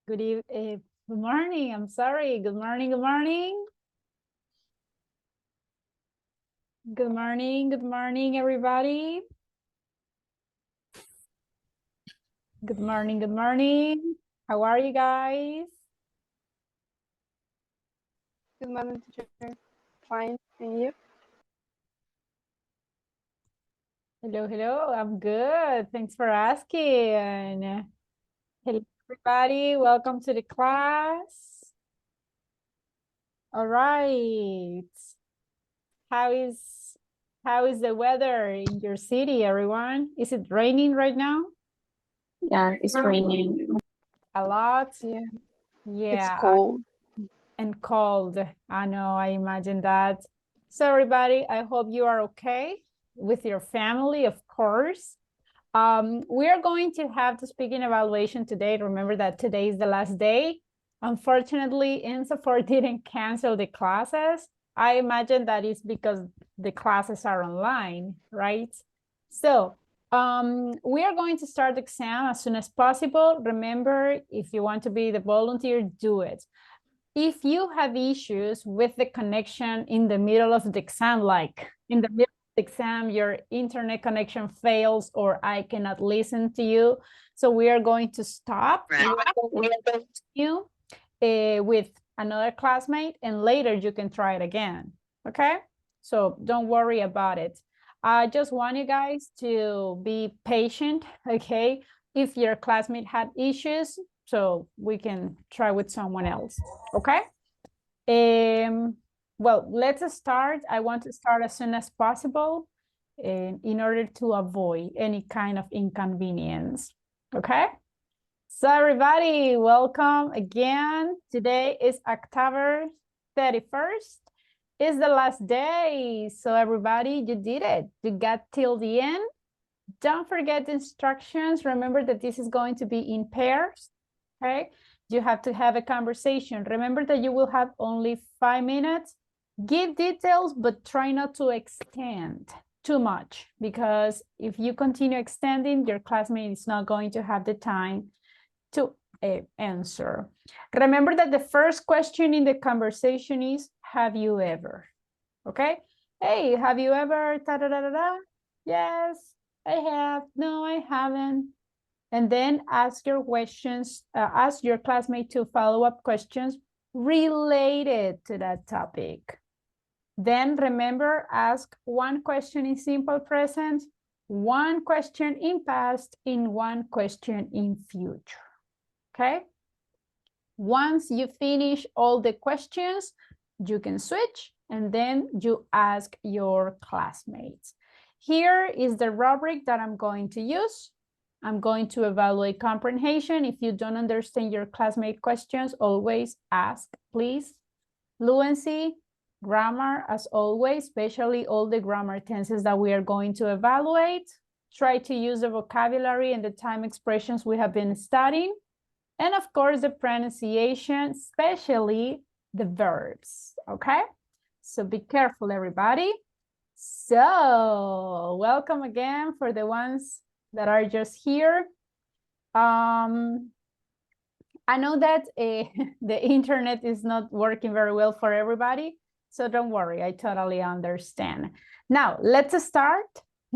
Good morning. I'm sorry. Good morning. Good morning. Good morning. Good morning, everybody. Good morning. Good morning. How are you guys? Good morning, teacher. Fine, and you? Hello, hello. I'm good. Thanks for asking. Hello, everybody. Welcome to the class. All right. How is the weather in your city, everyone? Is it raining right now? Yeah, it's raining. A lot? Yeah, Yeah. it's cold. And cold. I know, I imagine that. So everybody, I hope you are okay with your family, of course. We are going to have the speaking evaluation today. Remember that today is the last day. Unfortunately, INSAFORP didn't cancel the classes. I imagine that is because the classes are online, right? So we are going to start the exam as soon as possible. Remember, if you want to be the volunteer, do it. If you have issues with the connection in the middle of the exam, like in the middle of the exam, your internet connection fails or I cannot listen to you. So we are going to stop you with another classmate and later you can try it again, okay? So don't worry about it. I just want you guys to be patient, okay? If your classmate had issues, so we can try with someone else, okay? Well, let's start. I want to start as soon as possible in order to avoid any kind of inconvenience, okay? So everybody, welcome again. Today is October 31st. It's the last day. So everybody, you did it. You got till the end. Don't forget the instructions. Remember that this is going to be in pairs, okay? You have to have a conversation. Remember that you will have only 5 minutes. Give details, but try not to extend too much because if you continue extending, your classmate is not going to have the time to answer. Remember that the first question in the conversation is, have you ever? Okay? Hey, have you ever, da da da da da? Yes, I have. No, I haven't. And then ask your questions, ask your classmate to follow-up questions related to that topic. Then remember, ask one question in simple present, one question in past, and one question in future. Okay? Once you finish all the questions, you can switch and then you ask your classmates. Here is the rubric that I'm going to use. I'm going to evaluate comprehension. If you don't understand your classmate questions, always ask, please. Fluency, grammar, as always, especially all the grammar tenses that we are going to evaluate. Try to use the vocabulary and the time expressions we have been studying. And of course, the pronunciation, especially the verbs, okay? So be careful, everybody. So welcome again for the ones that are just here. I know that the internet is not working very well for everybody, so don't worry, I totally understand. Now, let's start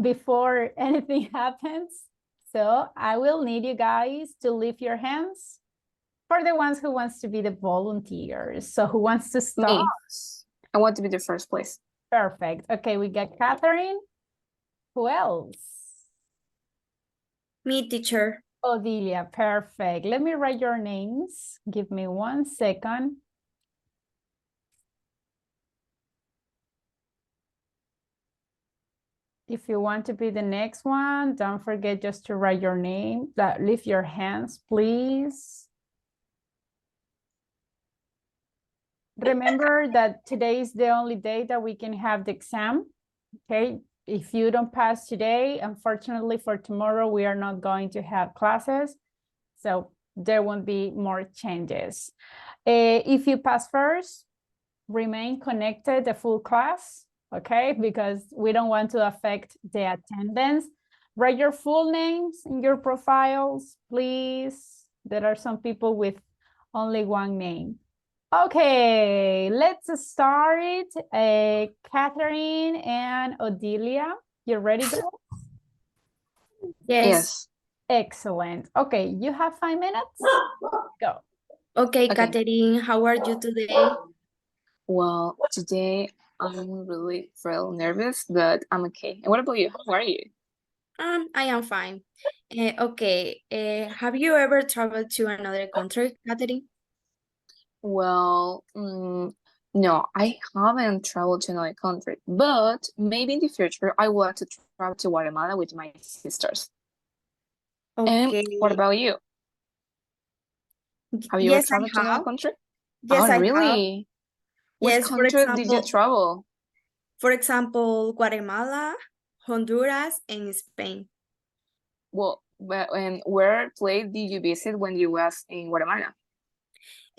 before anything happens. So I will need you guys to lift your hands for the ones who wants to be the volunteers. So who wants to start? Me. I want to be the first place. Perfect. Okay, we got Catherine. Who else? Me, teacher. Odilia, perfect. Let me write your names. Give me 1 second. If you want to be the next one, don't forget just to write your name. Lift your hands, please. Remember that today is the only day that we can have the exam, okay? If you don't pass today, unfortunately for tomorrow, we are not going to have classes. So there won't be more changes. If you pass first, remain connected the full class, okay? Because we don't want to affect the attendance. Write your full names in your profiles, please. There are some people with Only one name. Okay, let's start. Catherine and Odilia, you ready, girls? Yes. Excellent. Okay, you have 5 minutes. Go. Okay, Okay. Catherine, how are you today? Well, today I'm really feel nervous, but I'm okay. And what about you? How are you? I am fine. Okay, have you ever traveled to another country, Catherine? Well, no, I haven't traveled to another country, but maybe in the future I want to travel to Guatemala with my sisters. And Okay, what about you? Have you ever yes, traveled to I another have. country? Yes, Oh, I have. really? Which Yes, country did you travel? for example, Guatemala, Honduras, and Spain. Well, and where place did you visit when you was in Guatemala?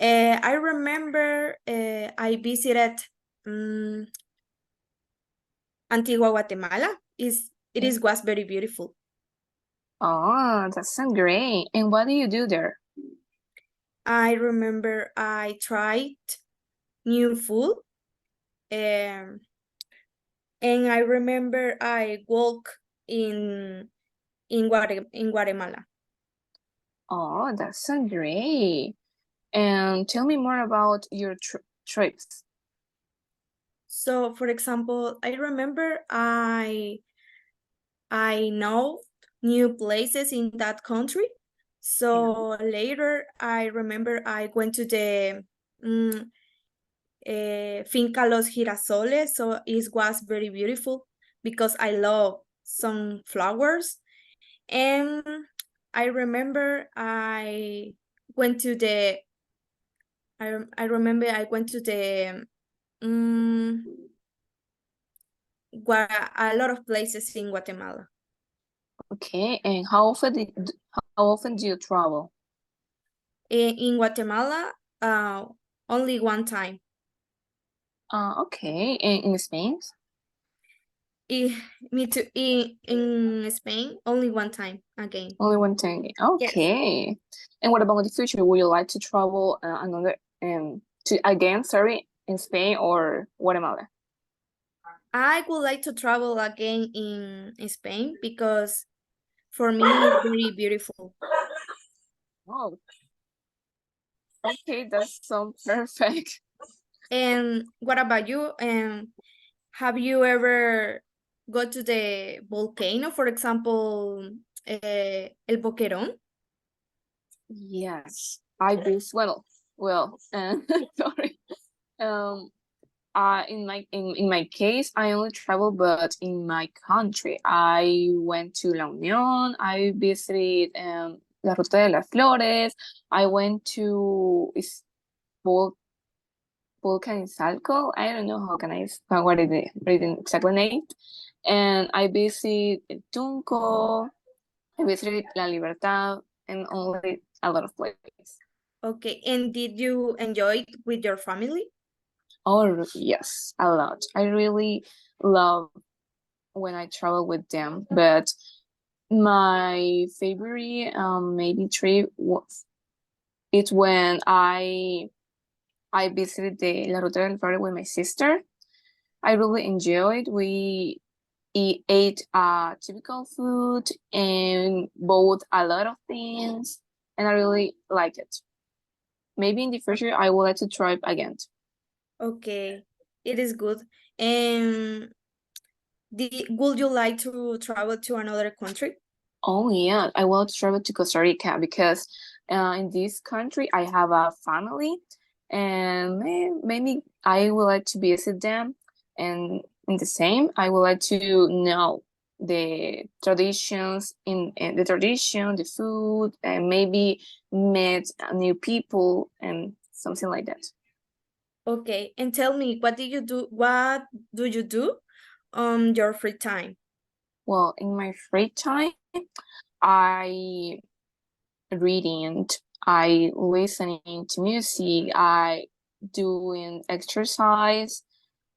I remember I visited Antigua, Guatemala. Was very beautiful. Oh, that sounds great. And what do you do there? I remember I tried new food. And I remember I walk in Guatemala. Oh, that sounds great. And tell me more about your trips. So, for example, I remember I know new places in that country. So later, I remember I went to the Finca Los Girasoles. So it was very beautiful because I love some flowers. And I remember I went to the I remember I went to the a lot of places in Guatemala. Okay, and how often do you travel? In Guatemala, only one time. Okay, and in Spain? Me too. In Spain, only one time again. Only one time. Okay. Yes. And what about the future? Would you like to travel in Spain or Guatemala? I would like to travel again in Spain because for me it's very beautiful. Oh, okay, that sounds perfect. And what about you? Have you ever go to the volcano, for example, El Boquerón? Yes, I visit. Well, sorry. Um, in my case, I only travel, but in my country, I went to La Unión. I visited La Ruta de las Flores. I went to Volcanizalco. I don't know what is the exact name. And I visited Tunco. I visited La Libertad and only a lot of places. Okay, and did you enjoy it with your family? Oh, yes, a lot. I really love when I travel with them, but my favorite maybe trip was it's when I visited the La Ruta del Flore with my sister. I really enjoyed. We ate typical food and bought a lot of things, and I really like it. Maybe in the future I would like to try it again. Okay, it is good. And would you like to travel to another country? Oh yeah, I want to travel to Costa Rica because in this country I have a family, and maybe I would like to visit them. And in the same, I would like to know the traditions in the tradition, the food, and maybe meet new people and something like that. Okay, and tell me, what do you do? What do you do on your free time? Well, in my free time, I reading, I listening to music, I doing exercise,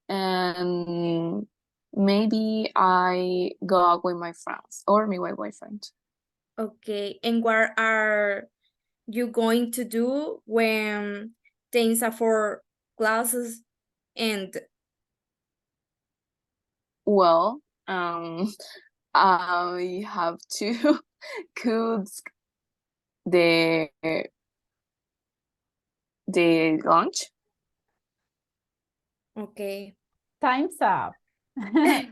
and maybe I go out with my friends or my boyfriend. Okay, and what are you going to do when things are for classes and Well, I have to cook the lunch. okay. Time's up. 5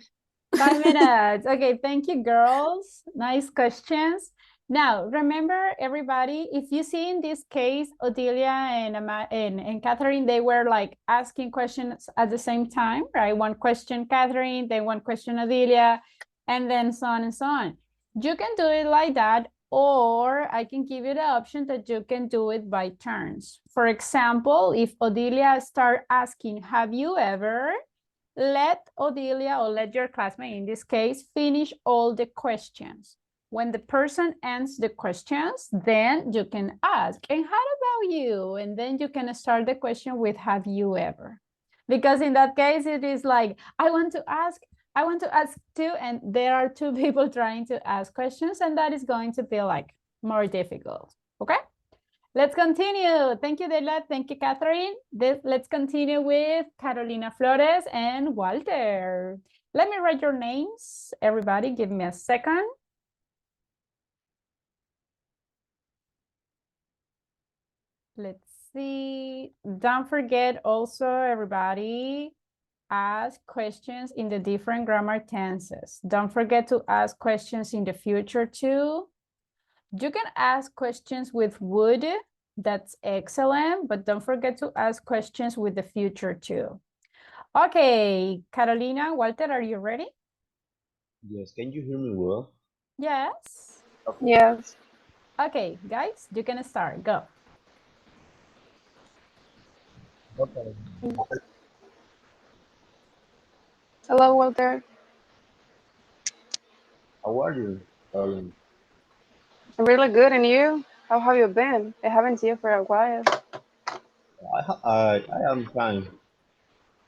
minutes. Okay, thank you, girls. Nice questions. Now, remember, everybody, if you see in this case, Odilia and Catherine, they were like asking questions at the same time, right? One question, Catherine, then one question, Odilia, and then so on and so on. You can do it like that, or I can give you the option that you can do it by turns. For example, if Odilia start asking, have you ever? Let Odilia, or let your classmate in this case, finish all the questions. When the person ends the questions, then you can ask, and how about you? And then you can start the question with, have you ever? Because in that case, it is like, I want to ask too, and there are two people trying to ask questions, and that is going to be like more difficult, okay? Let's continue. Thank you, Dela. Thank you, Catherine. Let's continue with Carolina Flores and Walter. Let me write your names. Everybody, give me a second. Let's see. Don't forget also, everybody, ask questions in the different grammar tenses. Don't forget to ask questions in the future too. You can ask questions with would. That's excellent, but don't forget to ask questions with the future too. Okay, Carolina, Walter, are you ready? Yes, can you hear me well? Yes. Yes. Okay, guys, you can start. Go. Okay. Hello, Walter. How are you, Carolyn? I'm really good, and you? How have you been? I haven't seen you for a while. I am fine.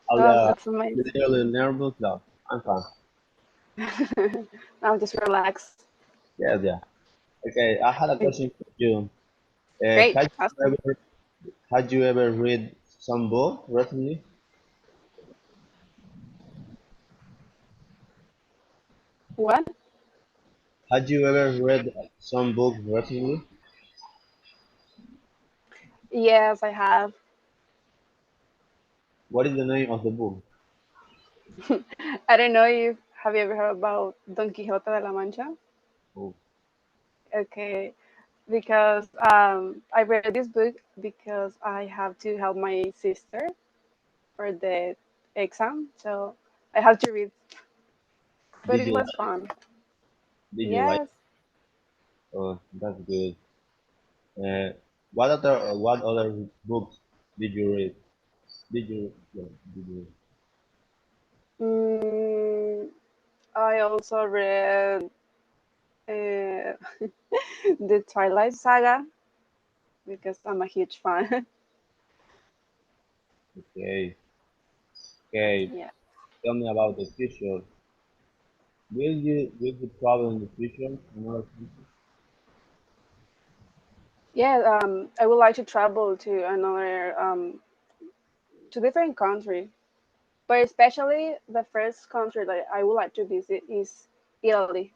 Oh, A that's amazing. little nervous, but I'm fine. Now just relax. Yes, yeah. Okay, I had a question for you. Great. Had you Awesome. ever read some book recently? What? Had you ever read some book recently? Yes, I have. What is the name of the book? I don't know if have you ever heard about Don Quixote de la Mancha? Oh, Okay, because I read this book because I have to help my sister for the exam, so I have to read. But did it you was like? fun. Did you like? Yes. Oh, that's good. Uh, what other books did you read? Did you? Mm, I also read the Twilight Saga because I'm a huge fan. Okay. Okay. Yeah. Tell me about the future. Will you travel in the future? Another country? Yeah, I would like to travel to another to different country, but especially the first country that I would like to visit is Italy.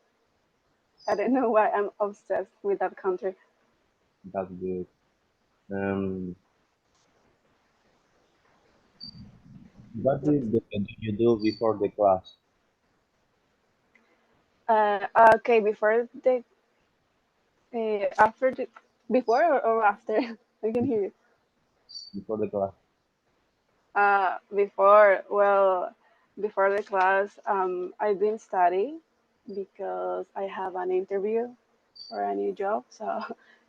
I don't know why I'm obsessed with that country. That's good. Um, what That's do you do before the class? okay. Before the after the before or after? I can hear you. Before the class. Before, well, before the class, I've been studying because I have an interview for a new job, so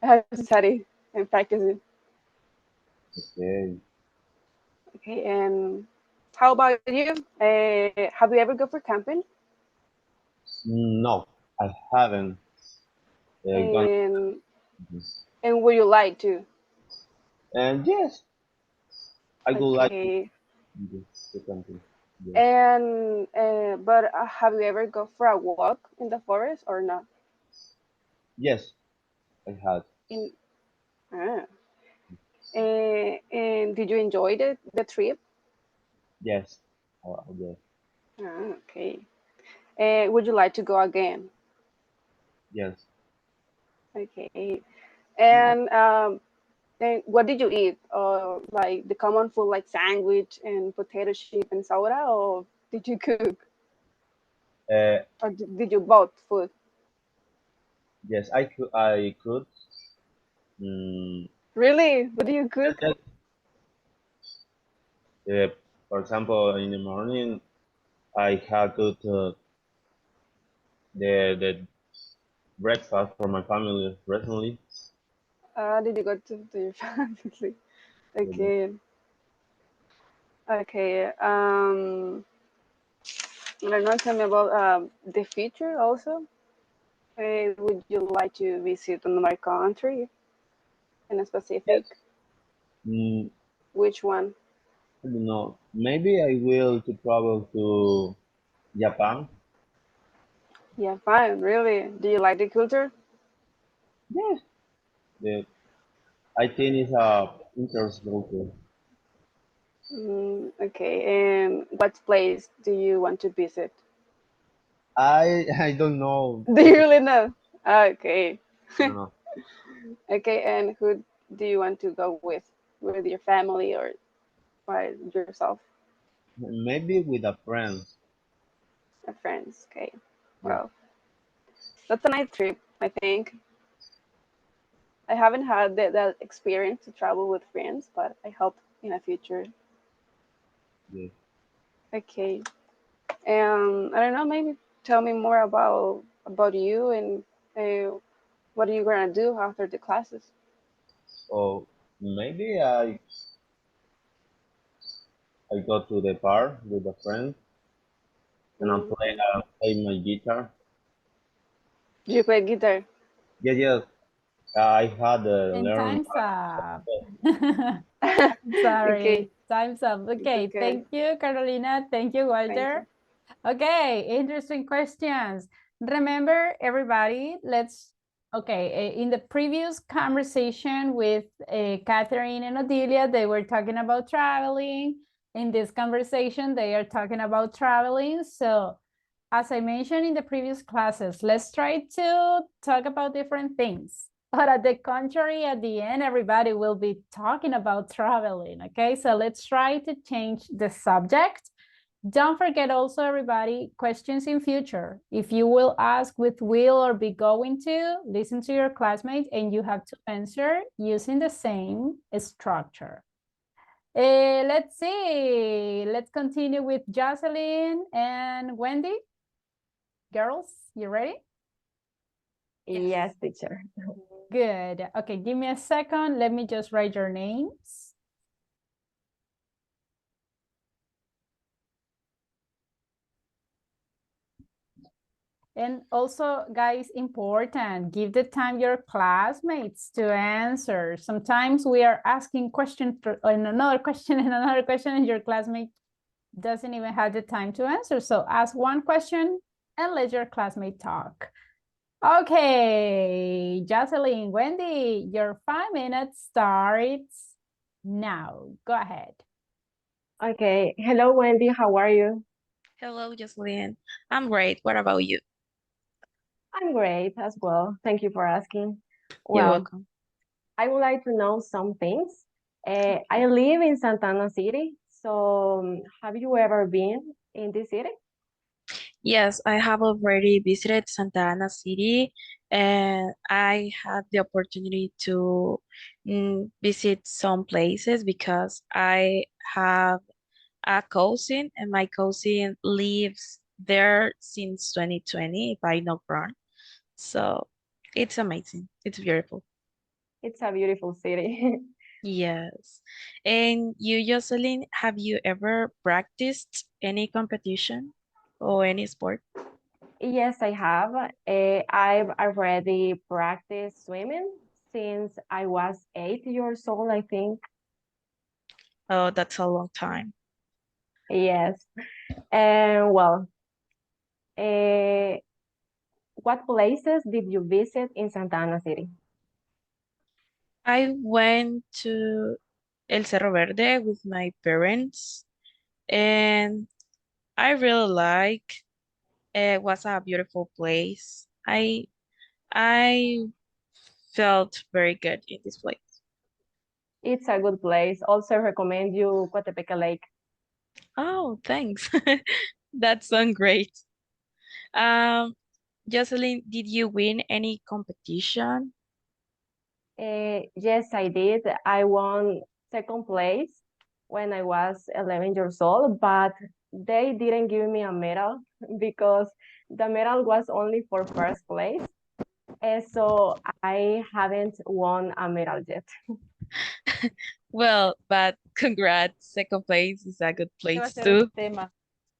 I have to study and practice it. Okay. Okay, and how about you? Have you ever go for camping? No, I haven't gone. And would you like to? And yes, I would like to Okay, do the country. Yes. and but have you ever go for a walk in the forest or not? Yes, I had. In Ah. And did you enjoy the trip? Yes. Yes. Ah, okay. Would you like to go again? Yes. Okay. And what did you eat? Like the common food like sandwich and potato chip and soda, or did you cook? Uh, Or did you both food? yes, I could. I could. Mm, Really? What do you cook? yes, yes. For example, in the morning, I had cooked the breakfast for my family recently. Did you go to your family? Okay. Okay. I don't know. Tell me about the future also. Would you like to visit another country in a specific? Yes. Mm, Which one? I don't know. Maybe I will to travel to Japan. Yeah, fine. Really? Do you like the culture? Yes. The, I think it's a interesting culture. Okay. And what place do you want to visit? I don't know. Do you really know? Okay. No, no. Okay. And who do you want to go with? With your family or by yourself? Maybe with a friend. Friends. Okay. Yeah. Well, that's a nice trip, I think. I haven't had that experience to travel with friends, but I hope in the future. Yeah. Okay. I don't know. Maybe tell me more about you and uh, what are you gonna do after the classes? Or maybe I go to the bar with a friend and Okay. play my guitar. Do you play guitar? Yeah, yeah. I had And learned. time's up. Okay. Sorry, time's up. It's Okay, okay. thank you, Carolina. Thank you, Thank Walter. you. Okay, interesting questions. Remember, everybody, in the previous conversation with Catherine and Odilia, they were talking about traveling. In this conversation, they are talking about traveling. So as I mentioned in the previous classes, let's try to talk about different things. But at the contrary, at the end, everybody will be talking about traveling, okay? So let's try to change the subject. Don't forget also, everybody, questions in future. If you will ask with will or be going to, listen to your classmate and you have to answer using the same structure. Let's see. Let's continue with Jocelyn and Wendy. Girls, you ready? Yes, teacher. Good. Okay, give me a second. Let me just write your names. And also, guys, important, give the time your classmates to answer. Sometimes we are asking questions and another question and another question, and your classmate doesn't even have the time to answer. So ask one question and let your classmate talk. Okay, Jocelyn, Wendy, your 5 minutes starts now. Go ahead. Okay. Hello, Wendy. How are you? Hello, Jocelyn. I'm great. What about you? I'm great as well. Thank you for asking. You're Well, welcome. I would like to know some things. I live in Santana City. So, have you ever been in this city? Yes, I have already visited Santa Ana City and I had the opportunity to visit some places because I have a cousin and my cousin lives there since 2020, if I'm not wrong. So it's amazing. It's beautiful. It's a beautiful city. Yes. And you, Jocelyn, have you ever practiced any competition or any sport? Yes, I have. I've already practiced swimming since I was 8 years old, I think. Oh, that's a long time. Yes. And well, uh, what places did you visit in Santa Ana City? I went to El Cerro Verde with my parents, and I really like. It was a beautiful place. I felt very good in this place. It's a good place. Also recommend you Coatepeque Lake. Oh, thanks. That sounds great. Um, Jocelyn, did you win any competition? Yes, I did. I won second place when I was 11 years old, but they didn't give me a medal because the medal was only for first place. So I haven't won a medal yet. Well, but congrats. Second place is a good Este va a place ser un too. tema.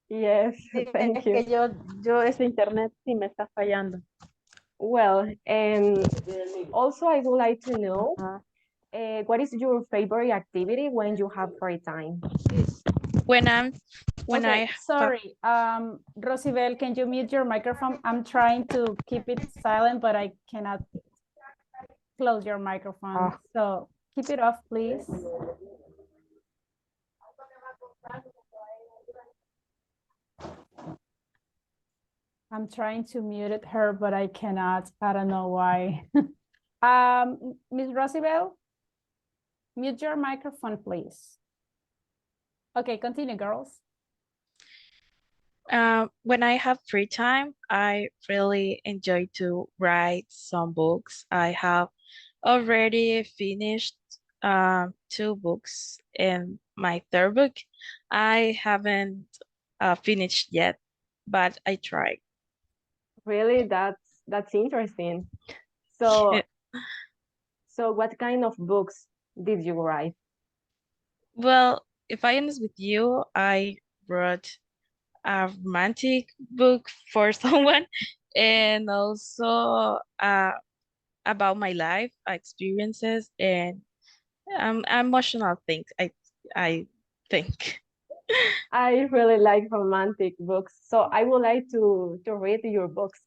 Yes, thank Es you. que yo ese internet sí me está fallando. Well, also I would like to know Ajá. what is your favorite activity when you have free time? When I Okay, have sorry. Rosibel, can you mute your microphone? I'm trying to keep it silent, but I cannot close your microphone. So keep it off, please. I'm trying to mute her, but I cannot. I don't know why. Ms. Rosibel, mute your microphone, please. Okay, continue, girls. when I have free time, I really enjoy to write some books. I have already finished 2 books, and my third book I haven't finished yet, but I tried. Really, that's interesting. So, Yeah. so what kind of books did you write? Well, if I honest with you, I wrote a romantic book for someone, and also about my life experiences and emotional things. I think. I really like romantic books, so I would like to read your books.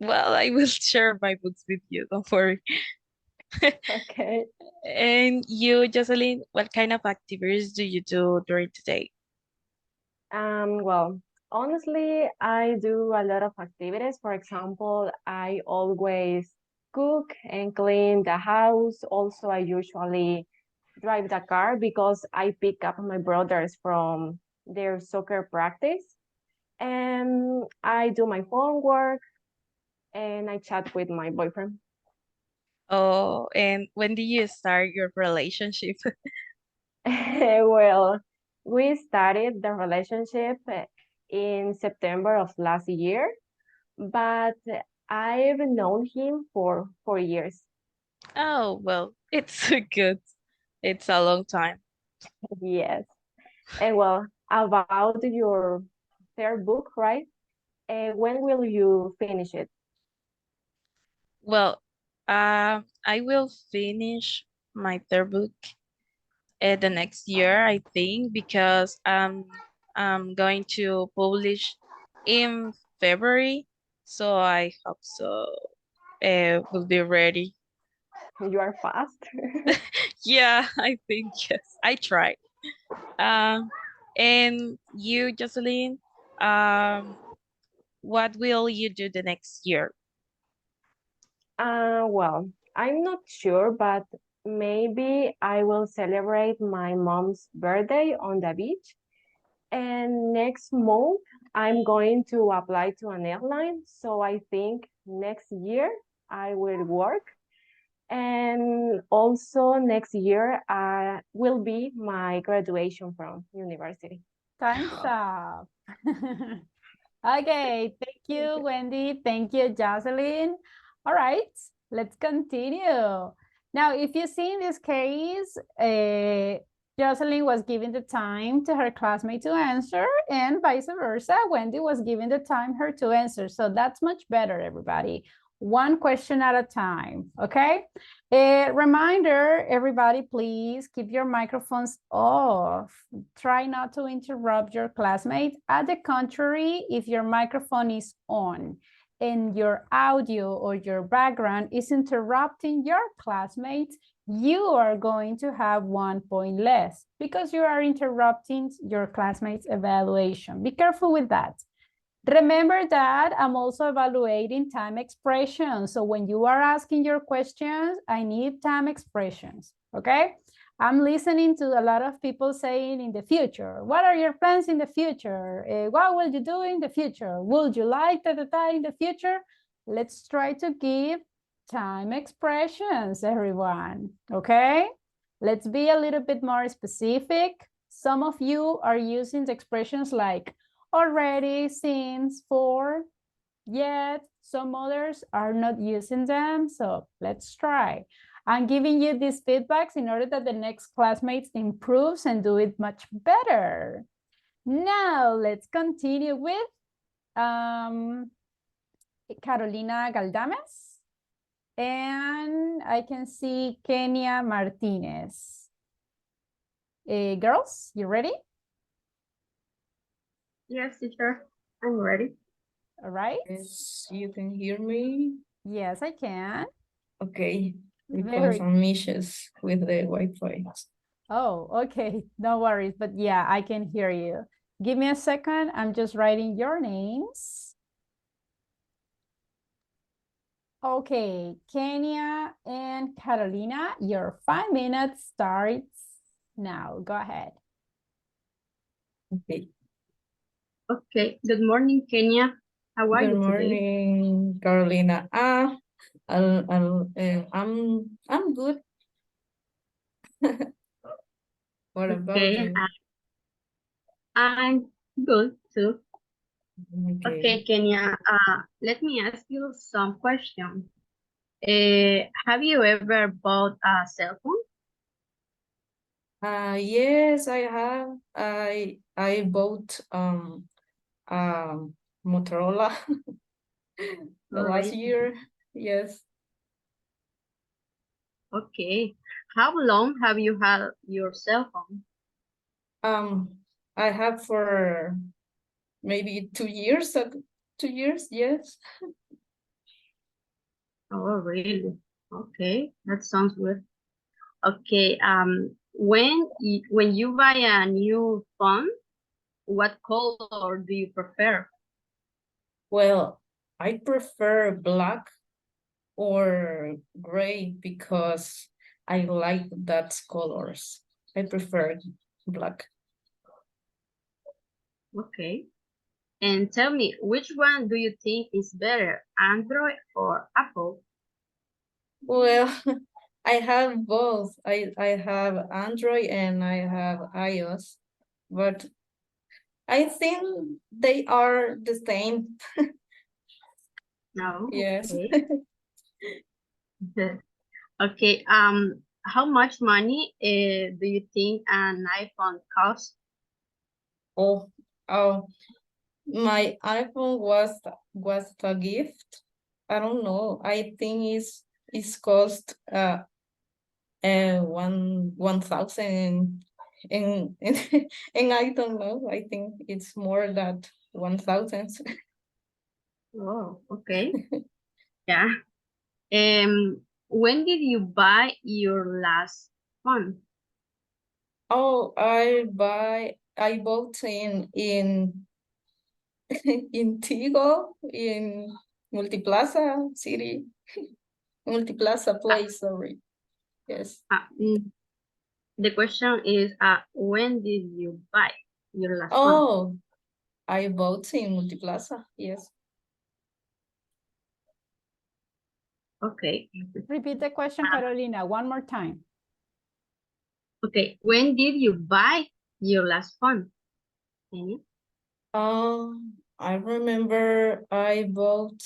Well, I will share my books with you. Don't worry. Okay. And you, Jocelyn, what kind of activities do you do during the day? Well, honestly, I do a lot of activities. For example, I always cook and clean the house. Also, I usually drive the car because I pick up my brothers from their soccer practice. And I do my homework and I chat with my boyfriend. Oh, and when did you start your relationship? Well, we started the relationship in September of last year, but I've known him for 4 years. Oh, well, it's good. It's a long time. Yes. And well, about your third book, right? When will you finish it? Well, I will finish my third book the next year, I think, because I'm going to publish in February, so I hope so. Will be ready. You are fast. Yeah, I think yes. I try. Um, and you, Jocelyn, um, what will you do the next year? Well, I'm not sure, but maybe I will celebrate my mom's birthday on the beach. And next month, I'm going to apply to an airline. So I think next year I will work. And also next year will be my graduation from university. Time's up. Okay, thank you, Wendy. Thank you, Jocelyn. All right, let's continue. Now, if you see in this case, Jocelyn was giving the time to her classmate to answer, and vice versa, Wendy was giving the time her to answer. So that's much better, everybody. One question at a time, okay? A reminder, everybody, please keep your microphones off. Try not to interrupt your classmate. At the contrary, if your microphone is on and your audio or your background is interrupting your classmates, you are going to have 1 point less because you are interrupting your classmates' evaluation. Be careful with that. Remember that I'm also evaluating time expressions. So when you are asking your questions, I need time expressions, okay? I'm listening to a lot of people saying in the future, what are your plans in the future? What will you do in the future? Would you like that in the future? Let's try to give time expressions, everyone, okay? Let's be a little bit more specific. Some of you are using the expressions like already, since, for, yet. Some others are not using them, so let's try. I'm giving you these feedbacks in order that the next classmates improves and do it much better. Now let's continue with Carolina Galdames. And I can see Kenia Martinez. Girls, you ready? Yes, teacher, I'm ready. All right. Yes, you can hear me. Yes, I can. Okay, because Very. I'm issues with the Wi-Fi. Oh, okay. No worries. But yeah, I can hear you. Give me a second. I'm just writing your names. Okay, Kenya and Carolina, your 5 minutes starts now. Go ahead. Okay. Okay, good morning, Kenya. How are Good you today? morning, Carolina. I'm good. What about Okay, you? I'm good too. Okay. Okay, Kenya, let me ask you some questions. Have you ever bought a cell phone? Yes, I have. I bought Motorola the last Alright. year. Yes. Okay. How long have you had your cell phone? I have for maybe 2 years. 2 years, yes. Oh, really? Okay, that sounds good. Okay, when you buy a new phone, what color do you prefer? Well, I prefer black or gray because I like that colors. I prefer black. Okay. And tell me, which one do you think is better, Android or Apple? Well, I have both. I have Android and I have iOS, but I think they are the same. No. Yes. Okay. Okay. How much money do you think an iPhone costs? Oh, oh, my iPhone was a gift. I don't know. I think it's cost 1,000 and I don't know. I think it's more than 1,000. Oh, okay. Yeah. When did you buy your last phone? Oh, I bought in in Tigo in Multiplaza City, Multiplaza Place, sorry. Yes. The question is, when did you buy your last phone? Oh, I bought in Multiplaza, yes. Okay. Repeat the question, Carolina, one more time. Okay. When did you buy your last phone? Kenya? I remember I bought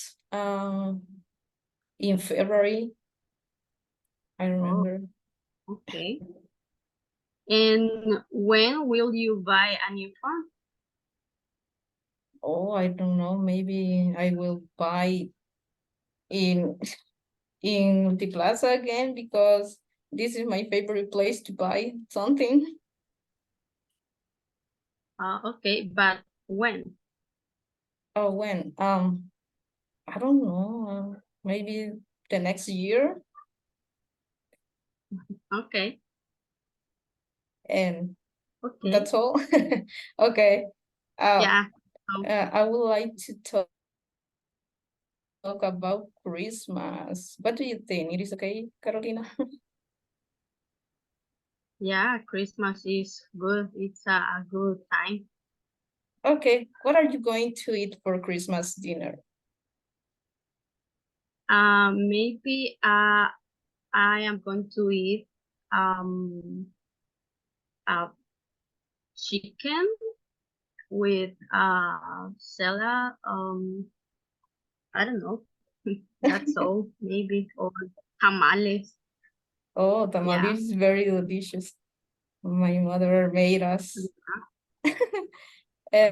in February. I remember. Okay. And when will you buy a new phone? Oh, I don't know. Maybe I will buy in Multiplaza again because this is my favorite place to buy something. Okay, but when? Oh, when? I don't know. Maybe the next year. Okay. And Okay. that's all. Okay. Yeah. I would like to talk about Christmas. What do you think? It is okay, Carolina? Yeah, Christmas is good. It's a good time. Okay, what are you going to eat for Christmas dinner? Maybe I am going to eat a chicken with salad. I don't know. That's all. Maybe or tamales. Oh, tamales is very delicious. My mother made us. Yeah.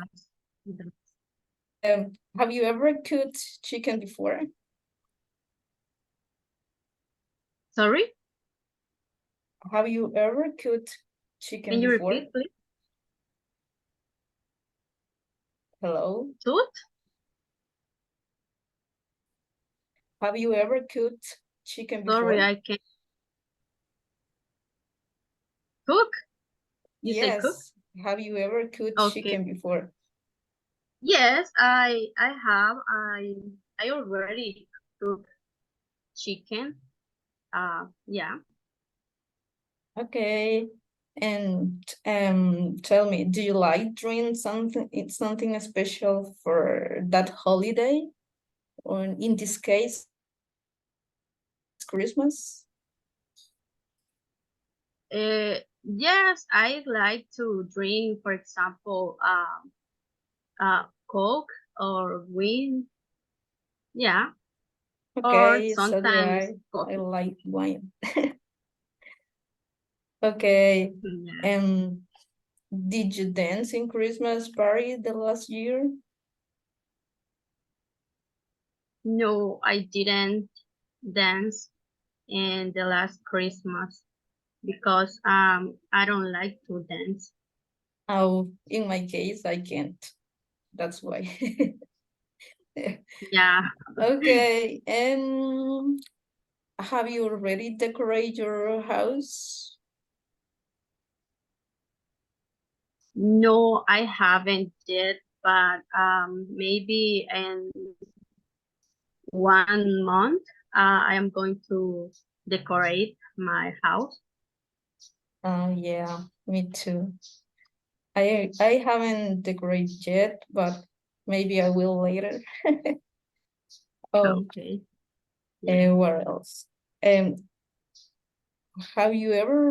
Have you ever cooked chicken before? Sorry? Have you ever cooked chicken Can you before? repeat, please? Hello? Tooth? Have you ever cooked chicken before? Sorry, I can't. Cook? You say cook? Yes. Have you ever cooked Okay. chicken before? Yes, I have. I already cooked chicken. Yeah. Okay. And tell me, do you like doing something special for that holiday? Or in this case, Christmas? Yes, I like to drink, for example, Coke or wine. Yeah. Or Okay, so do sometimes I. I coffee. like wine. Okay. Yeah. Did you dance in Christmas party the last year? No, I didn't dance in the last Christmas because I don't like to dance. Oh, in my case, I can't. That's why. Yeah. Okay, and have you already decorated your house? No, I haven't yet, but maybe in 1 month, I am going to decorate my house. Oh yeah, me too. I haven't decorated yet, but maybe I will later. Oh, Okay. and what else? Have you ever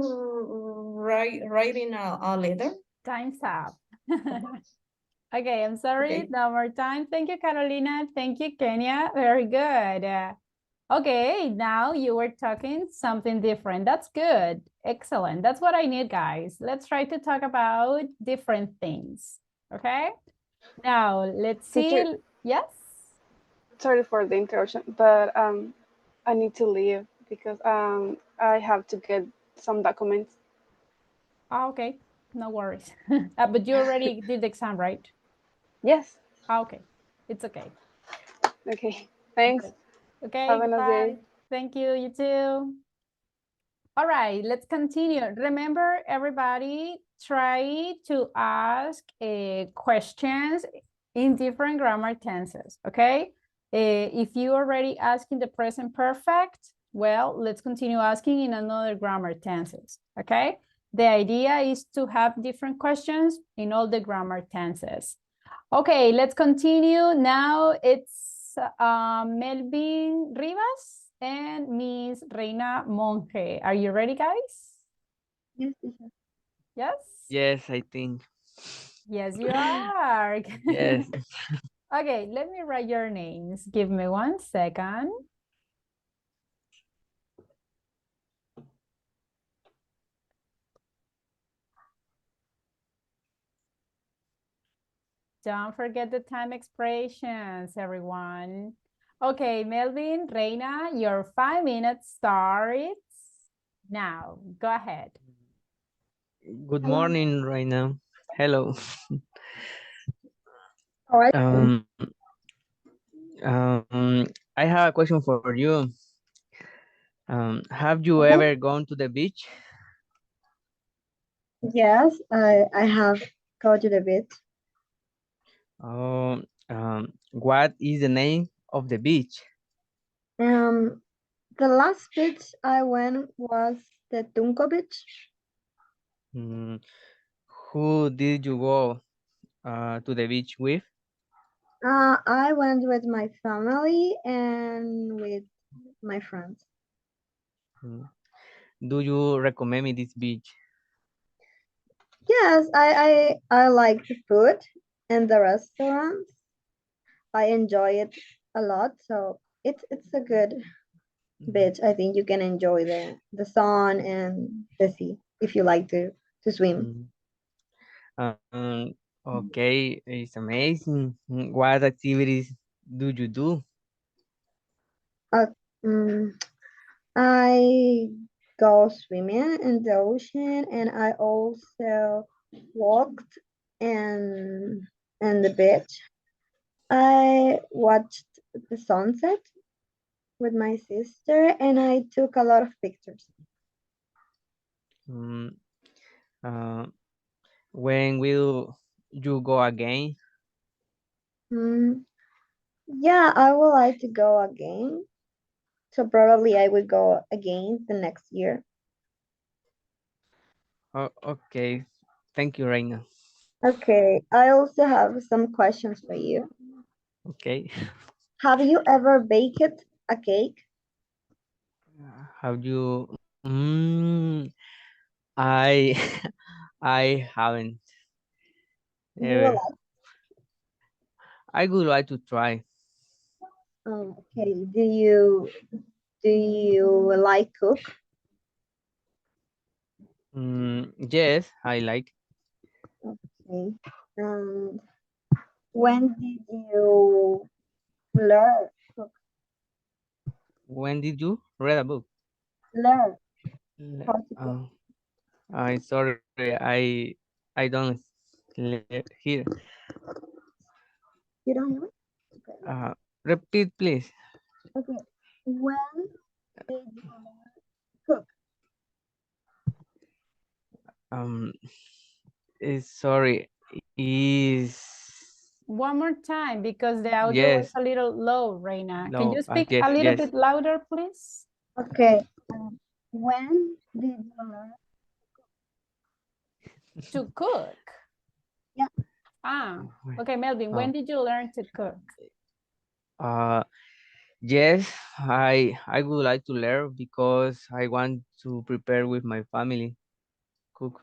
writing a letter? Time's up. Okay, I'm sorry. Okay. No more time. Thank you, Carolina. Thank you, Kenya. Very good. Okay, now you were talking something different. That's good. Excellent. That's what I need, guys. Let's try to talk about different things. Okay. Now let's see. Teacher, Yes. sorry for the interruption, but I need to leave because I have to get some documents. Oh, okay. No worries. But you already did the exam, right? Yes. Oh, okay. It's okay. Okay. Thanks. Okay. Have a nice Bye. day. Thank you. You too. All right, let's continue. Remember, everybody, try to ask questions in different grammar tenses, okay? If you already asked in the present perfect, well, let's continue asking in another grammar tenses, okay? The idea is to have different questions in all the grammar tenses. Okay, let's continue. Now it's Melvin Rivas and Miss Reina Monge. Are you ready, guys? Yes. Yes? Yes, I think. Yes, you are. Yes. Okay, let me write your names. Give me 1 second. Don't forget the time expressions, everyone. Okay, Melvin, Reina, your 5 minutes starts now. Go ahead. Good morning, Reina. Hello. All right. I have a question for you. Have you ever gone to the beach? Yes, I have go to the beach. Oh, what is the name of the beach? The last beach I went was the Tunco Beach. Mm, who did you go to the beach with? I went with my family and with my friends. Mm. Do you recommend me this beach? Yes, I like the food and the restaurants. I enjoy it a lot, so it's a good beach. I think you can enjoy the sun and the sea if you like to swim. Um, okay, it's amazing. What activities do you do? Uh, mm, I go swimming in the ocean, and I also walked in the beach. I watched the sunset with my sister, and I took a lot of pictures. Mm, uh, when will you go again? Mm, yeah, I would like to go again. So probably I would go again the next year. Oh, okay, thank you, Reina. Okay, I also have some questions for you. Okay, Have you ever baked a cake? have you? I I haven't You will ever. I would like to try. Okay. Do you like cook? Yes, I like. Okay. And when did you learn cook? When did you read a book? Learn Le- how to cook? Uh, I sorry, I don't hear. You don't hear me? Okay. Repeat, please. Okay. When did you learn cook? Um, sorry, is One more time because the audio is yes, a little low right now. Can no, you speak yes, a little yes. bit louder, please? Okay. When did you learn? To cook. Yeah. Ah, okay, Melvin, when did you learn to cook? Yes, I would like to learn because I want to prepare with my family. Cook.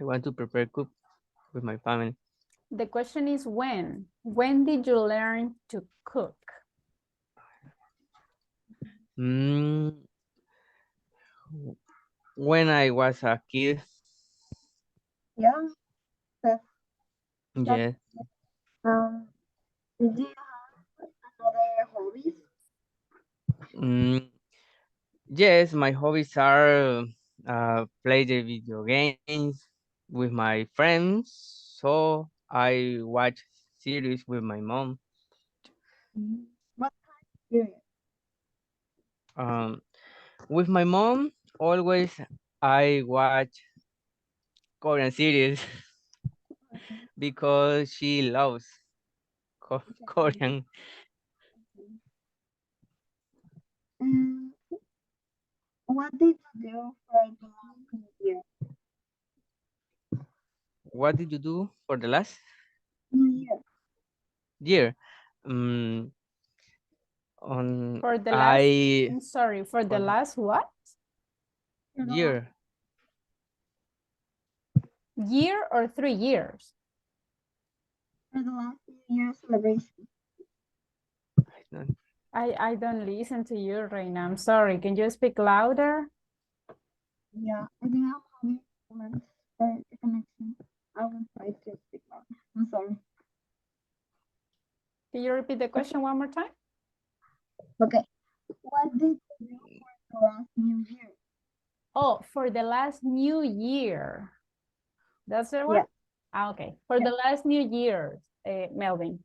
I want to prepare cook with my family. The question is when? When did you learn to cook? When I was a kid. Yeah. That's, Yes. do you have other hobbies? Yes, my hobbies are play the video games with my friends. So I watch series with my mom. What kind of series? With my mom, always I watch Korean series because she loves Korean. Um, what did you do for the last New Year? What did you do for the last New Year. year? Um, on For the last, I I'm sorry, for the last what? year. Year or 3 years? For the last New Year celebration. I don't listen to you right now. I'm sorry. Can you speak louder? Yeah, I think I'm having problems with the connection. I will try to speak louder. I'm sorry. Can you repeat the question one more time? Okay. What did you do for the last New Year? Oh, for the last New Year. That's the one? Yeah. Ah, okay. For the last New Year, Melvin.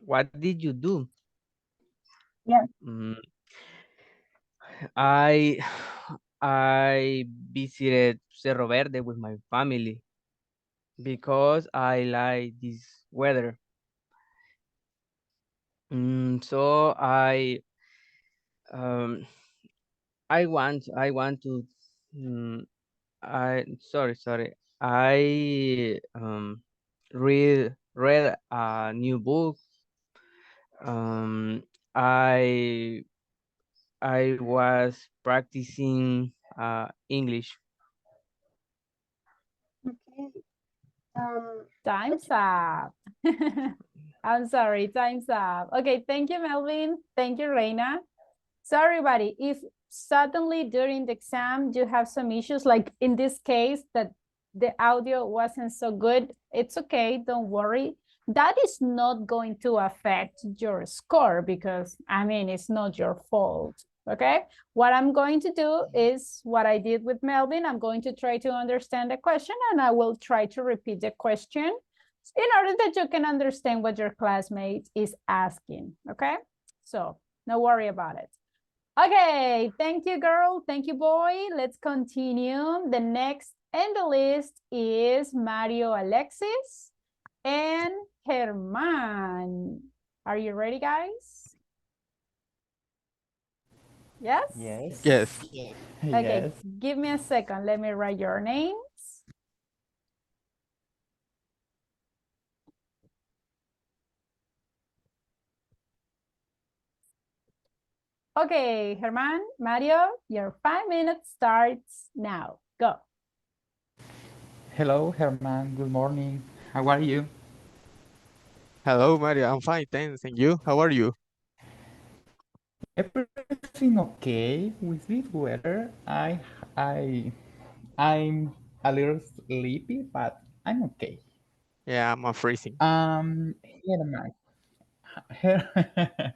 What did you do? Yes. Mm, I I visited Cerro Verde with my family because I like this weather. So um I want to mm, I sorry. I read a new book. Um I I was practicing English. Okay. Time's up. I'm sorry, time's up. Okay, thank you, Melvin. Thank you, Reina. So everybody, if suddenly during the exam you have some issues, like in this case that the audio wasn't so good, it's okay, don't worry. That is not going to affect your score because, I mean, it's not your fault, okay? What I'm going to do is what I did with Melvin. I'm going to try to understand the question and I will try to repeat the question in order that you can understand what your classmate is asking, okay? So no worry about it. Okay, thank you, girl. Thank you, boy. Let's continue. The next in the list is Mario Alexis and Germán. Are you ready, guys? Yes? Yes. Yes. Okay, Yes. give me a second. Let me write your names. Okay, Germán, Mario, your 5 minutes starts now. Go. Hello, Herman. Good morning. How are you? Hello, Mario. I'm fine, thanks. And you? How are you? Everything okay with this weather? I'm a little sleepy, but I'm okay. Yeah, I'm freezing. Herman, Her-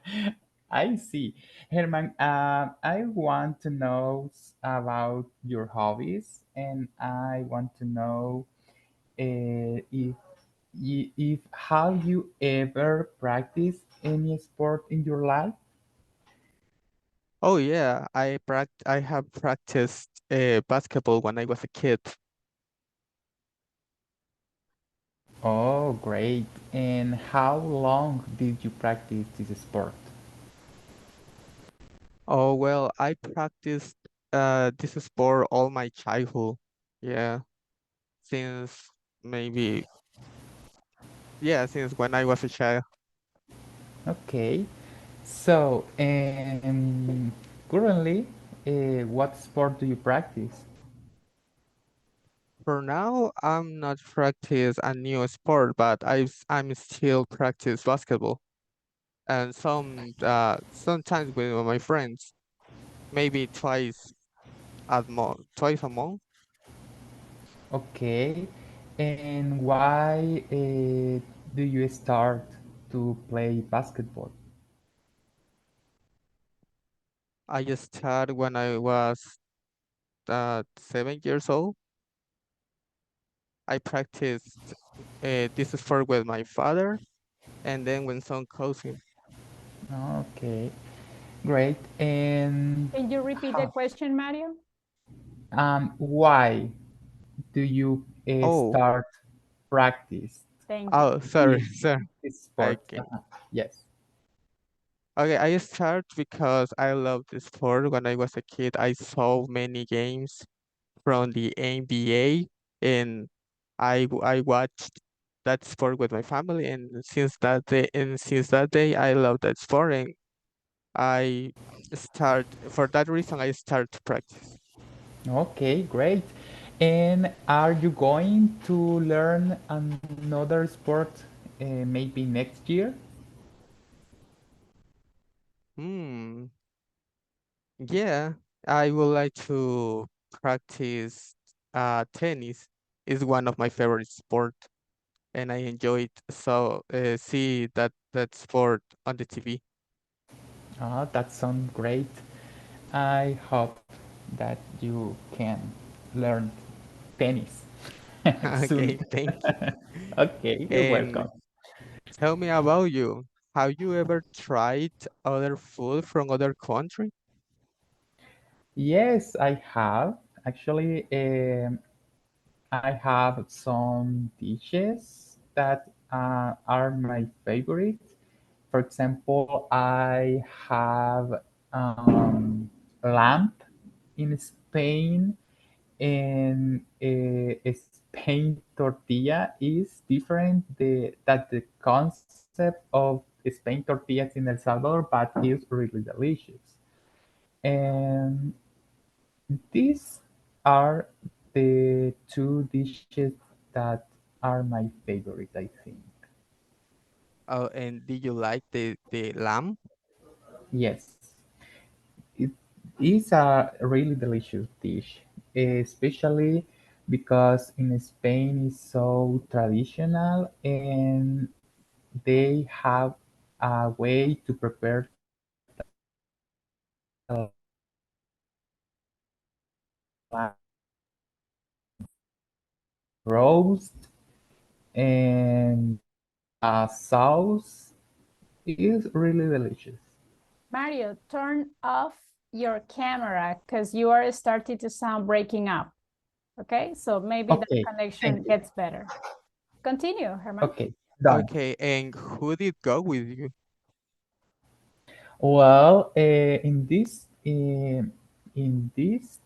I see. Herman, I want to know about your hobbies, and I want to know if how you ever practice any sport in your life. Oh yeah, I have practiced basketball when I was a kid. Oh, great. And how long did you practice this sport? Oh well, I practiced this sport all my childhood. Yeah, since maybe since when I was a child. Okay. So, currently, what sport do you practice? For now, I'm not practice a new sport, but I'm still practice basketball and sometimes with my friends, maybe twice a month. Okay. And why do you start to play basketball? I just started when I was 7 years old. I practiced this sport with my father, and then when some cousin. Okay, great. And Can you repeat the how, question, Mario? why do you Oh, start practice Thank you. oh, sorry, this, sorry. this sport? Okay. Yes. Okay, I start because I love the sport. When I was a kid, I saw many games from the NBA, and I watched that sport with my family, and since that day, I love that sport, and I for that reason I start to practice. Okay, great. And are you going to learn another sport maybe next year? Hmm. Yeah, I would like to practice tennis. Is one of my favorite sport, and I enjoy it. So see that sport on the TV. Ah, that sounds great. I hope that you can learn tennis soon. Okay, thank you. Okay, you're welcome. And tell me about you. have you ever tried other food from other country? Yes, I have. Actually, I have some dishes that are my favorite. For example, I have lamb in Spain, and Spain tortilla is different that the concept of Spain tortillas in El Salvador, but is really delicious. And these are the two dishes that are my favorite, I think. Oh, and did you like the lamb? Yes, it is a really delicious dish, especially because in Spain it's so traditional and they have a way to prepare the lamb roast, and sauce is really delicious. Mario, turn off your camera because you are starting to sound breaking up. Okay, so maybe the Okay, connection thank you. gets better. Continue, Herman. Okay, done. Okay, and who did go with you? Well, in this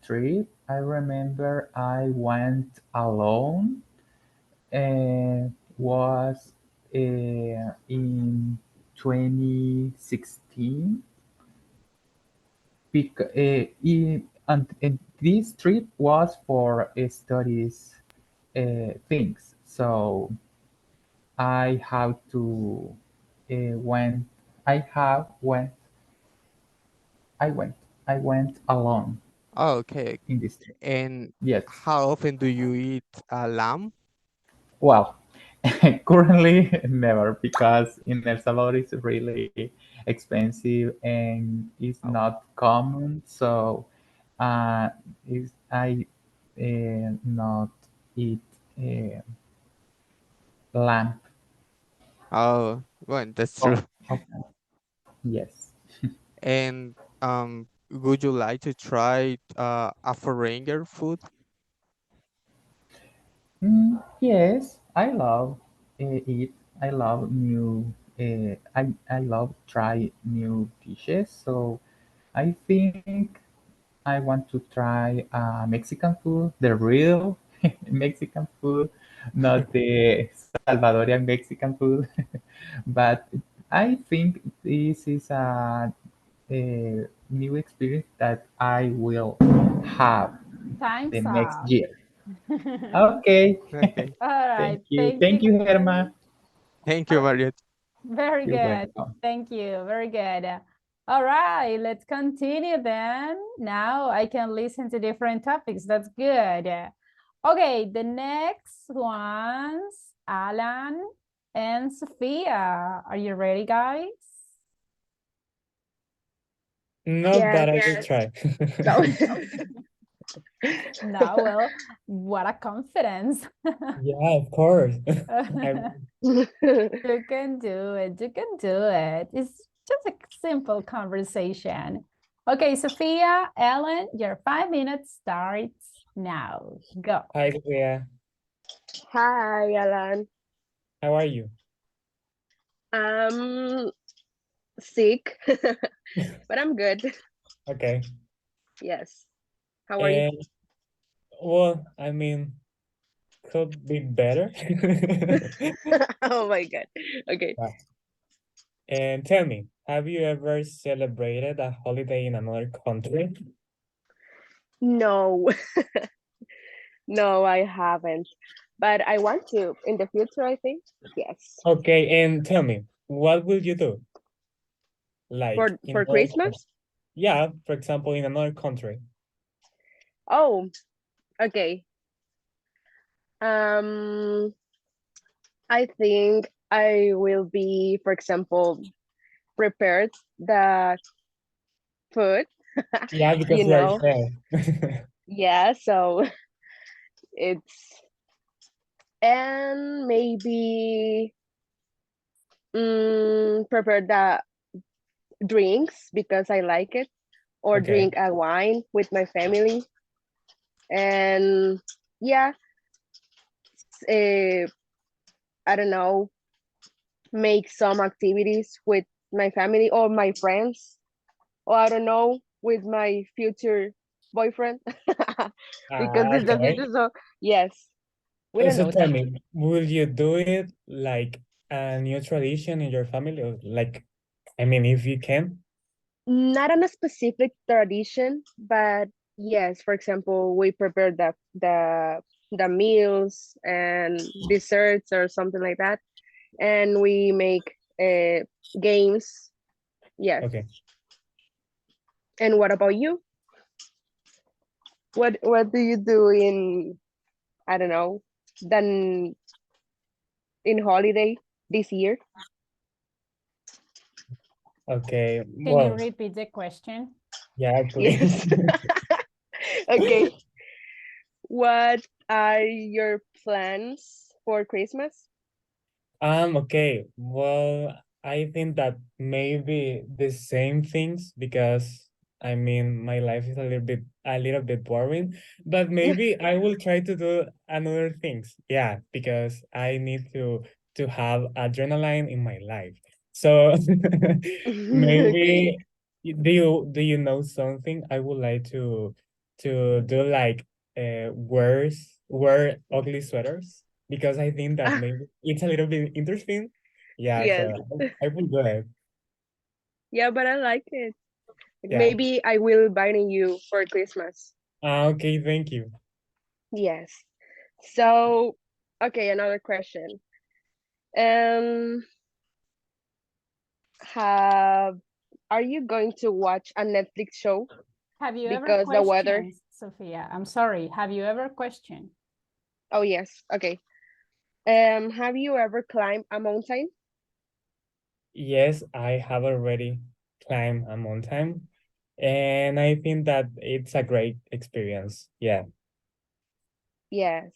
trip, I remember I went alone, and was in 2016. And this trip was for studies things, so I have to went. I have went. I went. I went alone Oh, okay. in this trip. And Yes. how often do you eat lamb? Well, currently never, because in El Salvador it's really expensive and it's Oh, not common. So uh, I not eat uh, lamb. oh, well, that's Oh, true. okay. Yes. And would you like to try a foreigner food? Yes, I love it. I love new. I love try new dishes. So I think I want to try Mexican food, the real Mexican food, not the Salvadorian Mexican food. But I think this is a new experience that I will have Time's the next up. year. Okay. Okay. All right, Thank you. thank Thank you. you, Herma. Thank you, Mariette. Very You're good. welcome. Thank you. Very good. All right, let's continue then. Now I can listen to different topics. That's good. Okay, the next ones, Alan and Sophia. Are you ready, guys? No, Yes. but I will try. No. No, well, what a confidence. Yeah, of course. You can do it. You can do it. It's just a simple conversation. Okay, Sophia, Ellen, your 5 minutes starts now. Go. Hi, Sophia. Hi, Alan. How are you? I'm sick, but I'm good. Okay. Yes. How are you? And well, I mean, could be better. Oh my God. Okay. Wow. And tell me, have you ever celebrated a holiday in another country? No, no, I haven't. But I want to in the future, I think. Yes. Okay, and tell me, what will you do? Like in For another country? Christmas? Yeah, for example, in another country. Oh, okay. Um, I think I will be, for example, prepared the food, Yeah, because you you are know. there. Yeah, so it's and maybe prepare the drinks because I like it, or Okay. drink a wine with my family. And yeah, uh, I don't know, make some activities with my family or my friends, or I don't know, with my future boyfriend because it's the Okay. future. So yes, we don't So know tell that. me, will you do it like a new tradition in your family? Or like, I mean, if you can. Not on a specific tradition, but yes, for example, we prepare the meals and desserts or something like that, and we make games. Yes. Okay. And what about you? What do you do in, I don't know, then in holiday this year? Okay. Can you Well, repeat the question? yeah, Yes. please. Okay. What are your plans for Christmas? Okay. Well, I think that maybe the same things because I mean my life is a little bit boring, but maybe I will try to do another things. Yeah, because I need to have adrenaline in my life. So Okay. maybe do you know something? I would like to do like wear ugly sweaters because I think that maybe it's a little bit interesting. Yeah, Yes. so I will do it. Yeah, but I like it. Yeah. Maybe I will buy you for Christmas. Okay, thank you. Yes. So, okay, another question. Um, have are you going to watch a Netflix show Have you ever because the weather? questioned, Sophia? I'm sorry. Have you ever questioned? Oh yes. Okay. Have you ever climbed a mountain? Yes, I have already climbed a mountain, and I think that it's a great experience. Yeah. Yes.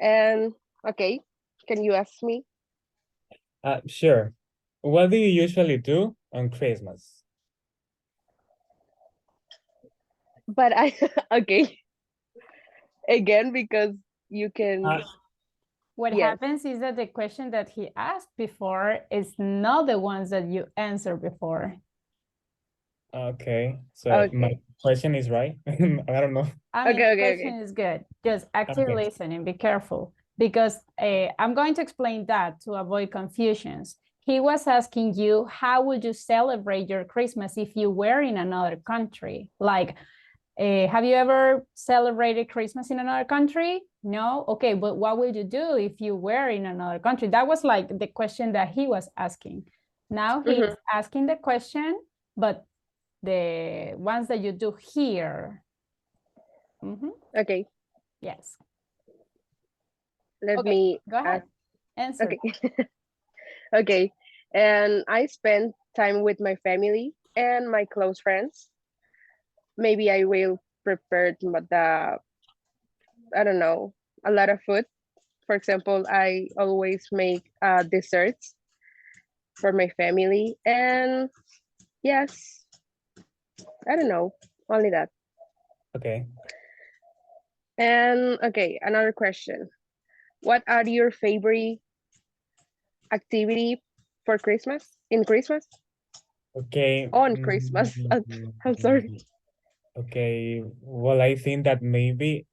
And okay, can you ask me? Sure. What do you usually do on Christmas? But I okay. Again, because you can. What Yes. happens is that the question that he asked before is not the ones that you answered before. Okay, so my Okay. question is right. I don't know. I mean, Okay, the okay, question okay. is good. Just active Okay. listening, be careful, because I'm going to explain that to avoid confusions. He was asking you, how would you celebrate your Christmas if you were in another country? Like, have you ever celebrated Christmas in another country? No? Okay, but what would you do if you were in another country? That was like the question that he was asking. Now he's asking the question, but the ones that you do here. Okay. Yes. Let Okay, me go ahead. ask. Answer. Okay. Okay. And I spend time with my family and my close friends. Maybe I will prepare I don't know, a lot of food. For example, I always make desserts for my family. And yes, I don't know, only that. Okay. And okay, another question. What are your favorite activity for Christmas? In Christmas? Okay. On Christmas. I'm sorry. Okay. Well, I think that maybe,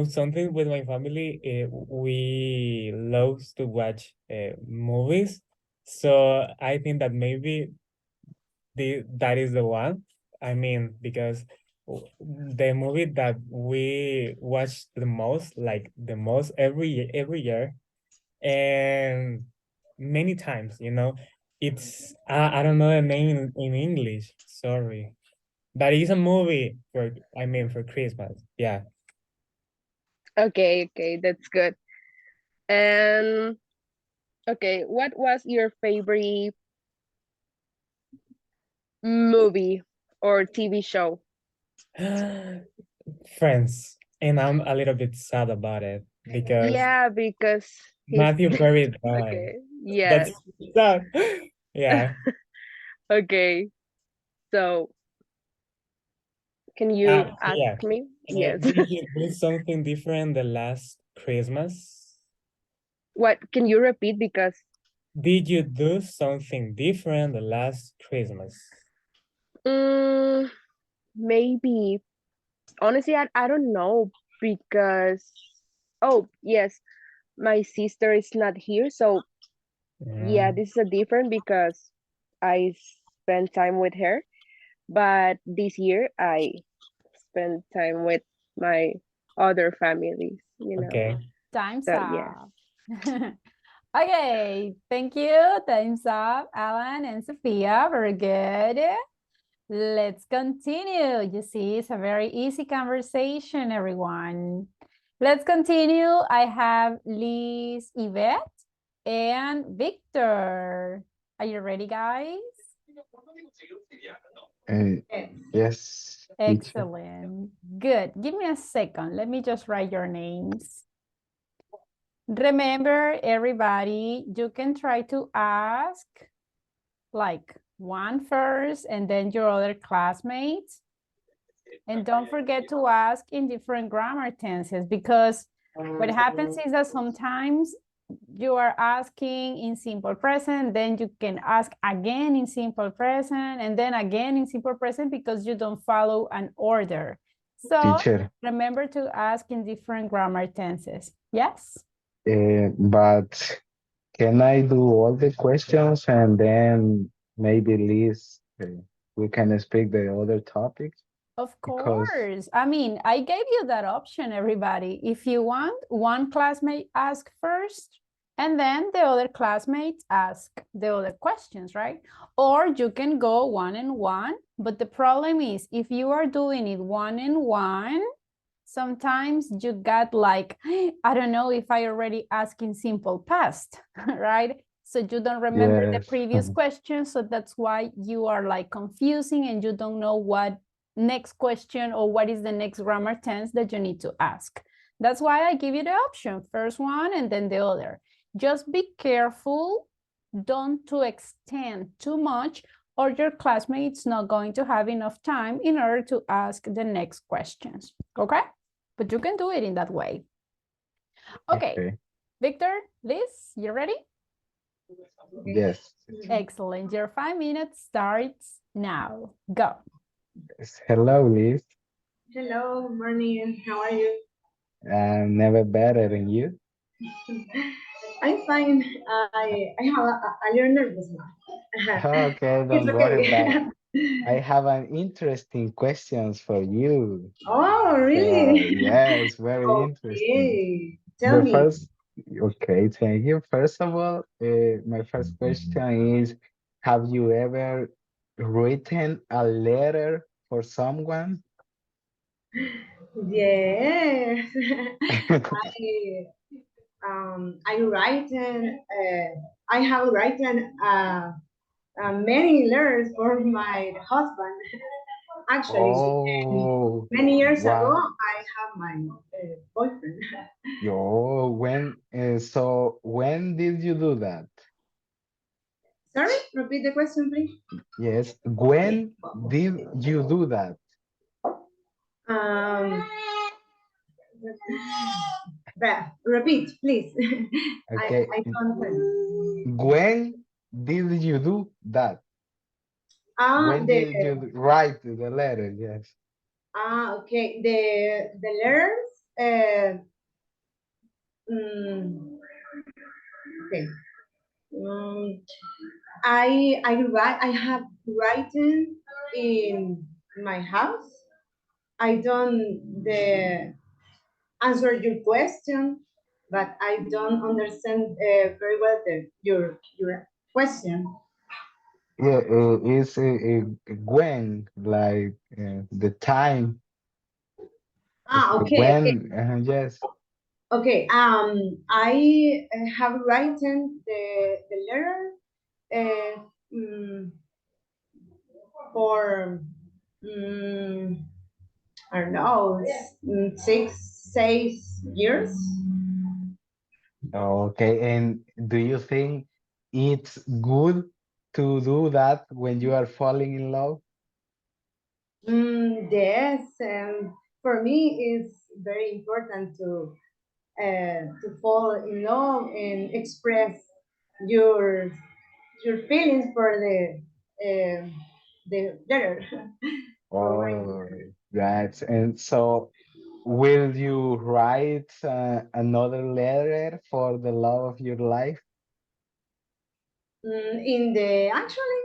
something with my family, we love to watch movies. So I think that maybe that is the one. I mean, because the movie that we watch the most, like the most every year, and many times, it's I don't know the name in English. Sorry, but it's a movie for Christmas. Yeah. Okay, okay, that's good. And okay, what was your favorite movie or TV show? Friends, and I'm a little bit sad about it because Yeah, because he's Matthew Perry died. okay. Yes. That's so, yeah. Okay. So can you ask Yeah. me? Yes. Did you do something different the last Christmas? What can you repeat? Because Did you do something different the last Christmas? maybe honestly I don't know because oh yes, my sister is not here, so yeah, this is a different because I spent time with her, but this year I spent time with my other families, you know. Okay. Time's So yeah. up. Okay, thank you. Time's up, Alan and Sophia. Very good. Let's continue. You see, it's a very easy conversation, everyone. Let's continue. I have Liz, Yvette, and Victor. Are you ready, guys? Yes, teacher. Excellent. Good. Give me a second. Let me just write your names. Remember, everybody, you can try to ask like one first and then your other classmates. And don't forget to ask in different grammar tenses, because what happens is that sometimes you are asking in simple present, then you can ask again in simple present, and then again in simple present because you don't follow an order. So Teacher, remember to ask in different grammar tenses. Yes? but can I do all the questions and then maybe Liz, we can speak the other topics? Of Because course. I mean, I gave you that option, everybody. If you want, one classmate ask first, and then the other classmates ask the other questions, right? Or you can go one and one, but the problem is if you are doing it one and one, sometimes you got like, I don't know if I already asked in simple past, right? So you don't remember the yes. previous question, so that's why you are like confusing and you don't know what next question or what is the next grammar tense that you need to ask. That's why I give you the option, first one and then the other. Just be careful, don't to extend too much, or your classmate's not going to have enough time in order to ask the next questions, okay? But you can do it in that way. Okay. Victor, Liz, you ready? Yes. Excellent. Your 5 minutes starts now. Go. Yes. Hello, Liz. Hello, morning. How are you? I'm never better than you. I'm fine. I have a little nervous now. Okay, It's don't worry about okay. it. I have an interesting questions for you. Oh, So, really? yes, very interesting. Okay. Tell The me. first, okay, thank you. First of all, my first question is, have you ever written a letter for someone? Yes. I I have written many letters for my husband. Actually, Oh, many years ago, wow. I have my boyfriend. Yo, so when did you do that? Sorry, repeat the question, please. Yes, when did you do that? Repeat, please. Okay, I don't. when did you do that? When did you write the letter? Yes. Okay. The letters. Okay. I have written in my house. I don't answer your question, but I don't understand very well your question. Yeah, it's when, like the time. Okay, okay. When, yes. Okay, I have written the letter for I don't know, 6 years. Okay, and do you think it's good to do that when you are falling in love? Yes, for me it's very important to fall in love and express your your feelings for the letter. For writing. Oh, right. And so, will you write another letter for the love of your life? In the actually,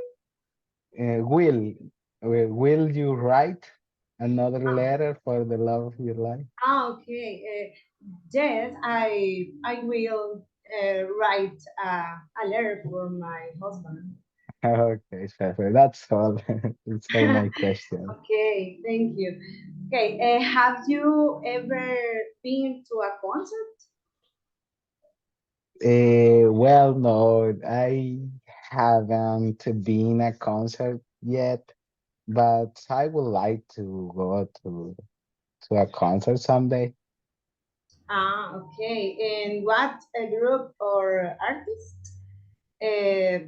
Will you write another letter for the love of your life? okay. Yes, I will write a letter for my husband. Okay, perfect. That's all. That's all my question. Okay, thank you. Okay, have you ever been to a concert? Well, no, I haven't been a concert yet, but I would like to go to a concert someday. Okay. And what group or artist uh,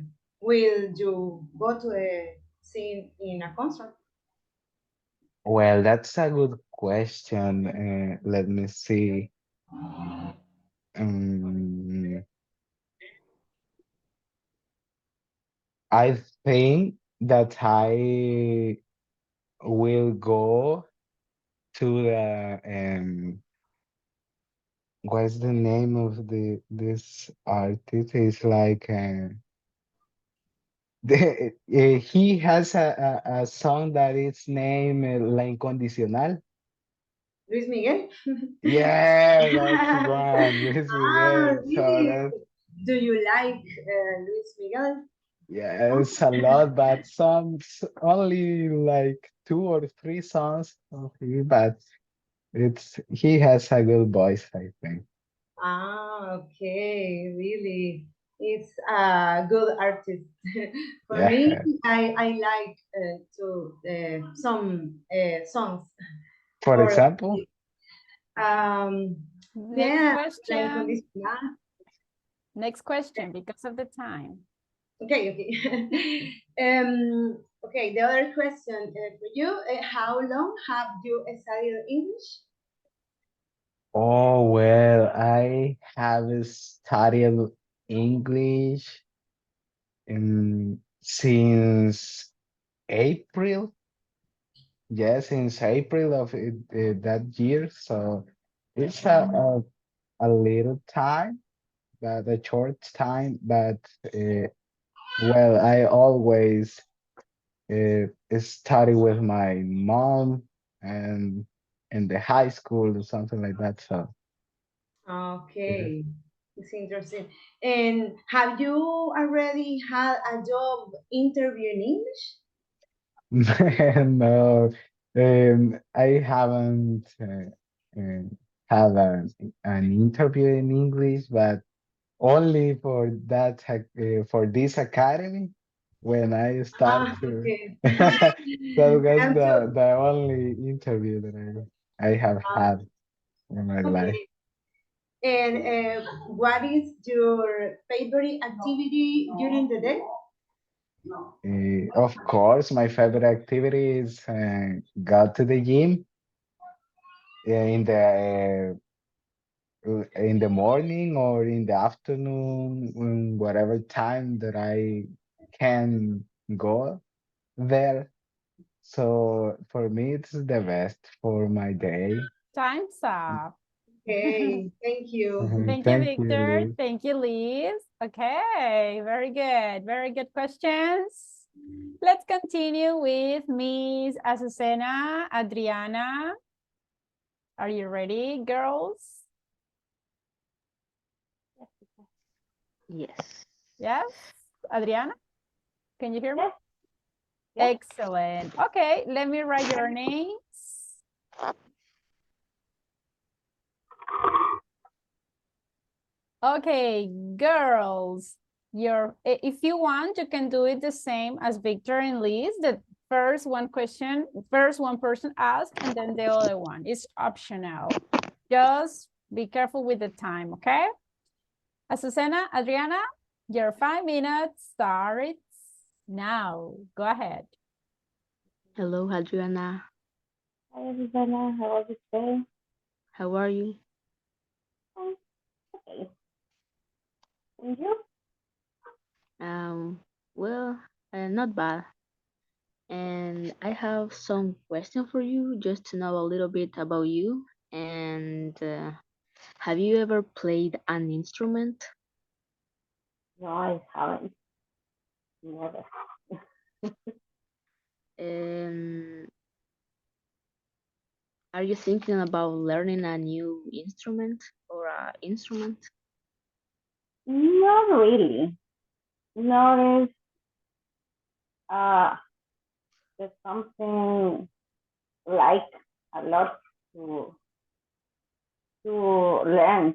will you go to see in a concert? Well, that's a good question. Let me see. Um, I think that I will go to the what's the name of this artist? It's like he has a song that is named La Incondicional. Luis Miguel? Yeah, that's one, Luis Miguel. So Really? that's Do you like Luis Miguel? yeah, it's a lot, but songs only like 2 or 3 songs of him, but it's he has a good voice, I think. Okay, really. It's a good artist. For me, Yeah. I like to some songs For for example, um Next yeah, La question. Incondicional. Next question because of the time. Okay, okay. Okay, the other question for you, how long have you studied English? oh well, I have studied English since April. Yes, since April of that year. So it's a little time, but a short time. But well, I always study with my mom and in the high school or something like that. So yeah. Okay, it's interesting. And have you already had a job interview in English? No, I haven't had an interview in English, but only for for this academy when I start to. Okay. That was And so, the only interview that I have had in my life. okay. And what is your favorite activity during the day? Of course, my favorite activity is go to the gym in the morning or in the afternoon, whatever time that I can go there. So for me, it's the best for my day. Time's up. Okay, thank you. Thank you, Thank you, Victor. Liz. Thank you, Liz. Okay, very good. Very good questions. Let's continue with Miss Azucena, Adriana. Are you ready, girls? Yes. Yes? Adriana, can you hear me? Excellent. Okay, let me write your names. Okay, girls, if you want, you can do it the same as Victor and Liz. The first one person asks, and then the other one. It's optional. Just be careful with the time, okay? Azucena, Adriana, Your 5 minutes starts now. Go ahead. Hello, Adriana. Hi, Susanna. How was it today? How are you? Okay. And you? Well, not bad. And I have some question for you just to know a little bit about you. And have you ever played an instrument? No, I haven't. Never. Um, are you thinking about learning a new instrument or a instrument? Not really. No, uh, there's something like a lot to learn.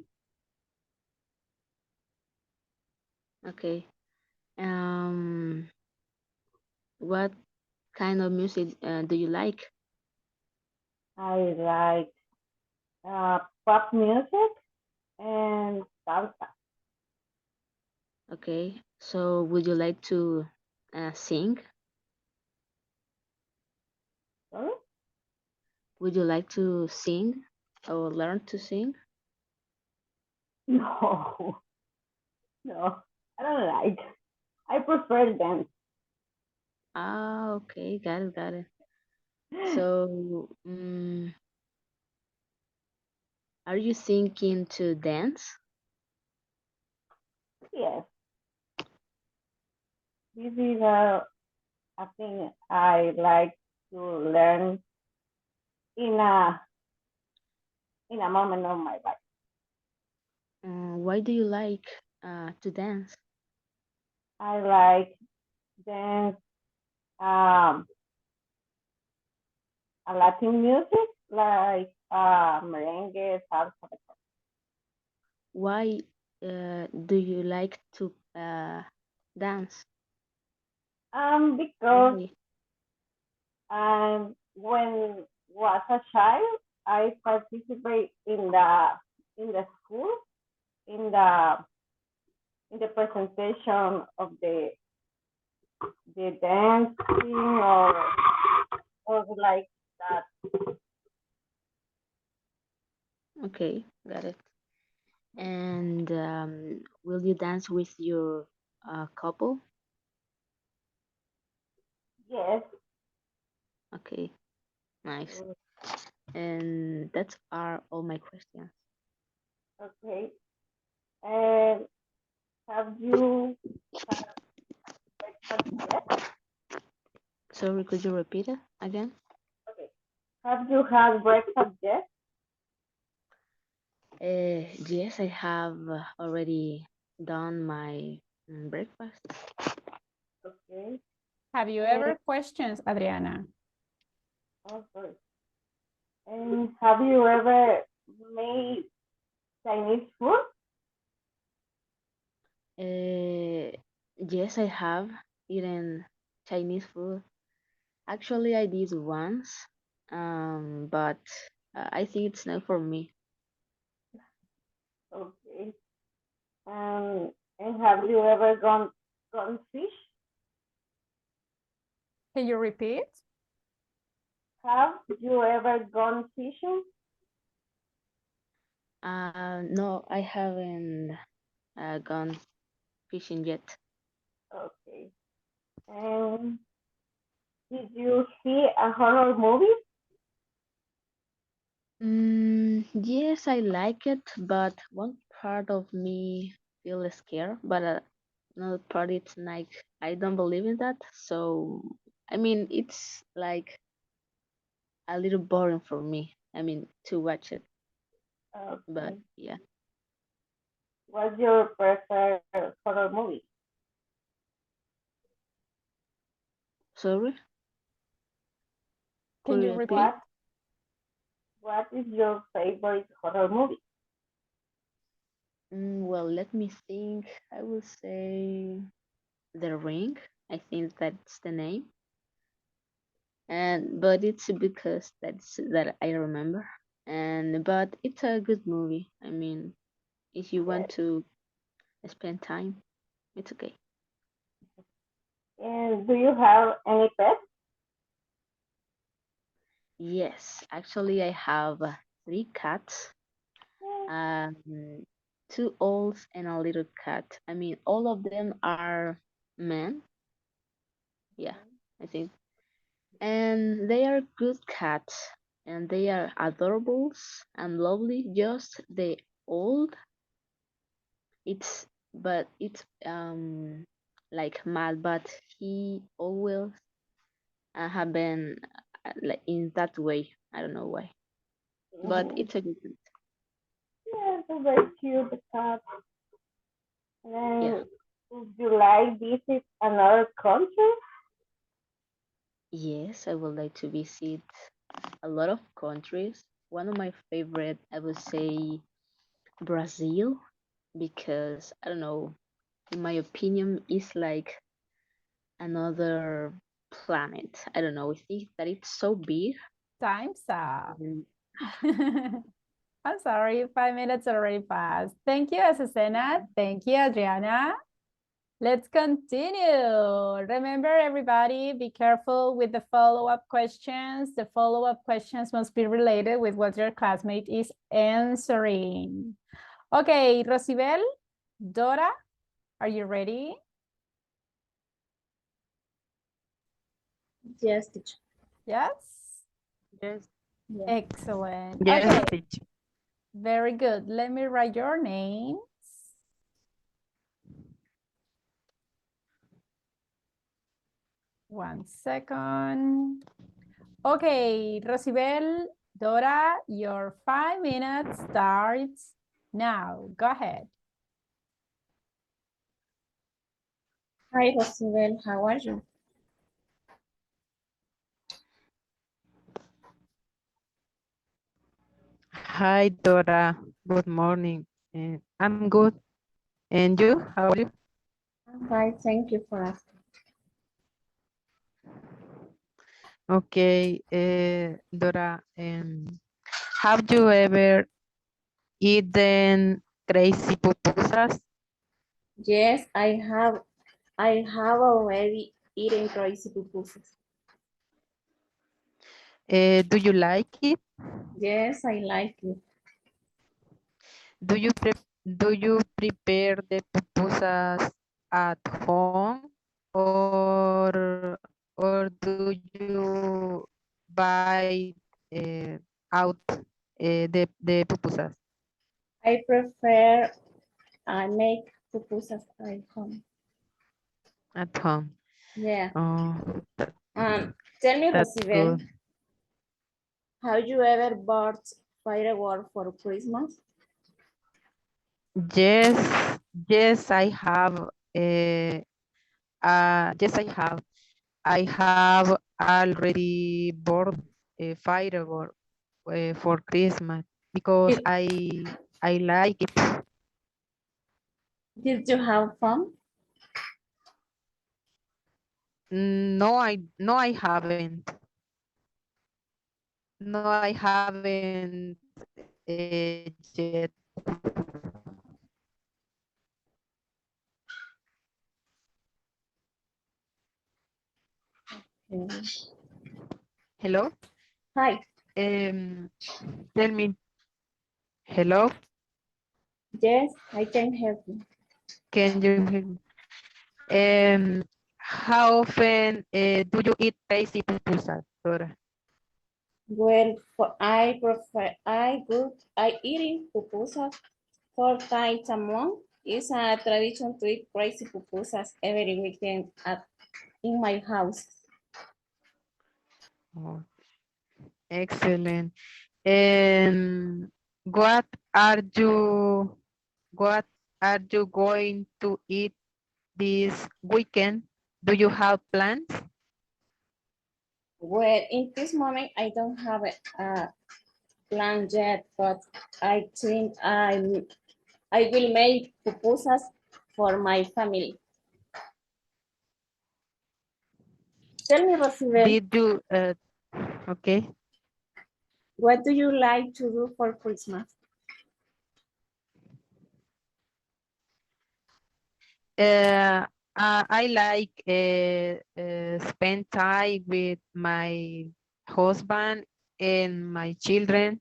Okay. What kind of music do you like? I like pop music and salsa. Okay. So would you like to sing? Sorry? Would you like to sing or learn to sing? No, no, I don't like. I prefer dance. Ah, okay, got it, got it. So, are you thinking to dance? Yes, this is a thing I like to learn in a moment of my life. Why do you like to dance? I like dance, a Latin music like merengue, salsa. Why do you like to dance? Because Why? when was a child, I participate in the school in the presentation of the dancing or like that. Okay, got it. And will you dance with your couple? Yes. Okay, nice. And that's are all my questions. Okay. And have you had breakfast yet? Sorry, could you repeat it again? Okay. Have you had breakfast yet? Yes, I have already done my breakfast. Okay. Have you ever questions, Adriana? Oh, sorry. And have you ever made Chinese food? Yes, I have eaten Chinese food. Actually, I did once, but I think it's not for me. Okay. And have you ever gone fish? Can you repeat? Have you ever gone fishing? No, I haven't gone fishing yet. Okay. And did you see a horror movie? Yes, I like it, but one part of me feels scared, but another part it's like I don't believe in that. So, I mean, it's like a little boring for me. I mean, to watch it, but Okay. yeah. What's your preferred horror movie? Sorry, Can could you you repeat? What is your favorite horror movie? Well, let me think. I will say The Ring. I think that's the name. And but it's because that I remember. And but it's a good movie. I mean, if you want Yes. to spend time. It's okay. And do you have any pets? Yes, actually, I have 3 cats. Um, 2 owls and a little cat. I mean, all of them are men. Yeah, I think. And they are good cats, and they are adorable and lovely. Just the old, it's like mad, but he always have been like in that way. I don't know why, but it's a good cat. Yeah, they're very cute, the cat. Yeah. And would you like visit another country? Yes, I would like to visit a lot of countries. One of my favorite, I would say Brazil, because I don't know, in my opinion, it's like another planet. I don't know. I think that it's so big. Time's up. Mm. I'm sorry, 5 minutes already passed. Thank you, Azucena. Thank you, Adriana. Let's continue. Remember, everybody, be careful with the follow-up questions. The follow-up questions must be related with what your classmate is answering. Okay, Rosibel, Dora, are you ready? Yes, teacher. Yes? Yes. Yeah. Excellent. Yes, Okay, teacher. very good. Let me write your names. One second. Okay, Rosibel, Dora, your 5 minutes starts now. Go ahead. Hi, Rosibel. How are you? Hi, Dora. Good morning. I'm good. And you? How are you? I'm fine. Thank you for asking. Okay, Dora. Have you ever eaten crazy pupusas? Yes, I have. I have already eaten crazy pupusas. Do you like it? Yes, I like it. Do you prepare the pupusas at home, or do you buy out the pupusas I prefer I make pupusas at home. at home? Yeah. Oh, Tell me, that's Rosibel, good. have you ever bought fireworks for Christmas? Yes, yes, I have. Yes, I have. I have already bought a firework for Christmas because Did, I like it. did you have fun? No, I haven't. No, I haven't yet. Okay. Hello? Hi. Tell me, hello? Yes, I can help you. Can you hear me? How often do you eat crazy pupusas, Dora? Well, I eating pupusas 4 times a month. It's a tradition to eat crazy pupusas every weekend in my house. Oh, excellent. And what are you what are you going to eat this weekend? Do you have plans? Well, in this moment, I don't have a plan yet, but I think I will make pupusas for my family. Tell me, Rosibel, Did you okay? what do you like to do for Christmas? I like spend time with my husband and my children,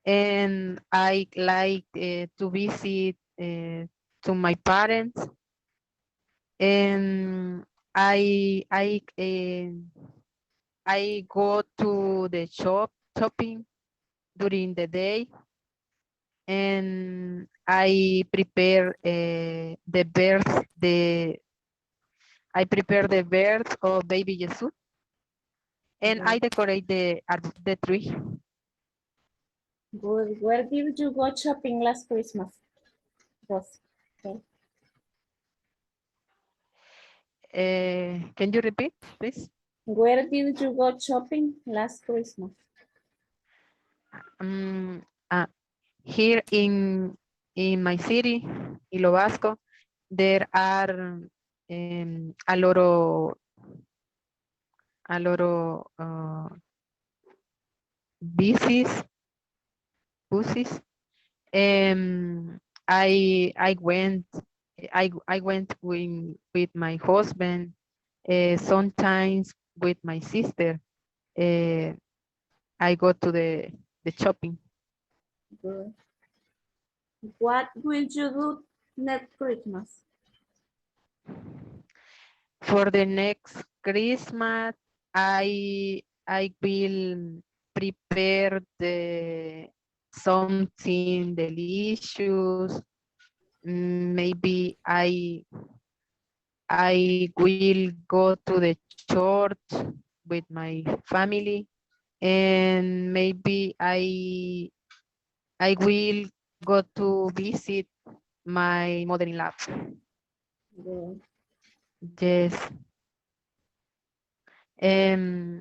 and I like to visit to my parents, and I go to the shopping during the day, and I prepare the birth of baby Jesus, and I decorate the tree. Good. Where did you go shopping last Christmas? Yes. Okay. Can you repeat, please? Where did you go shopping last Christmas? Here in my city, Ilo Vasco, there are a lot of buses. I went with my husband, sometimes with my sister. I go to the shopping. Good. What will you do next Christmas? For the next Christmas, I will prepare something delicious. Maybe I will go to the church with my family, and maybe I will go to visit my mother-in-law. Good. Yes.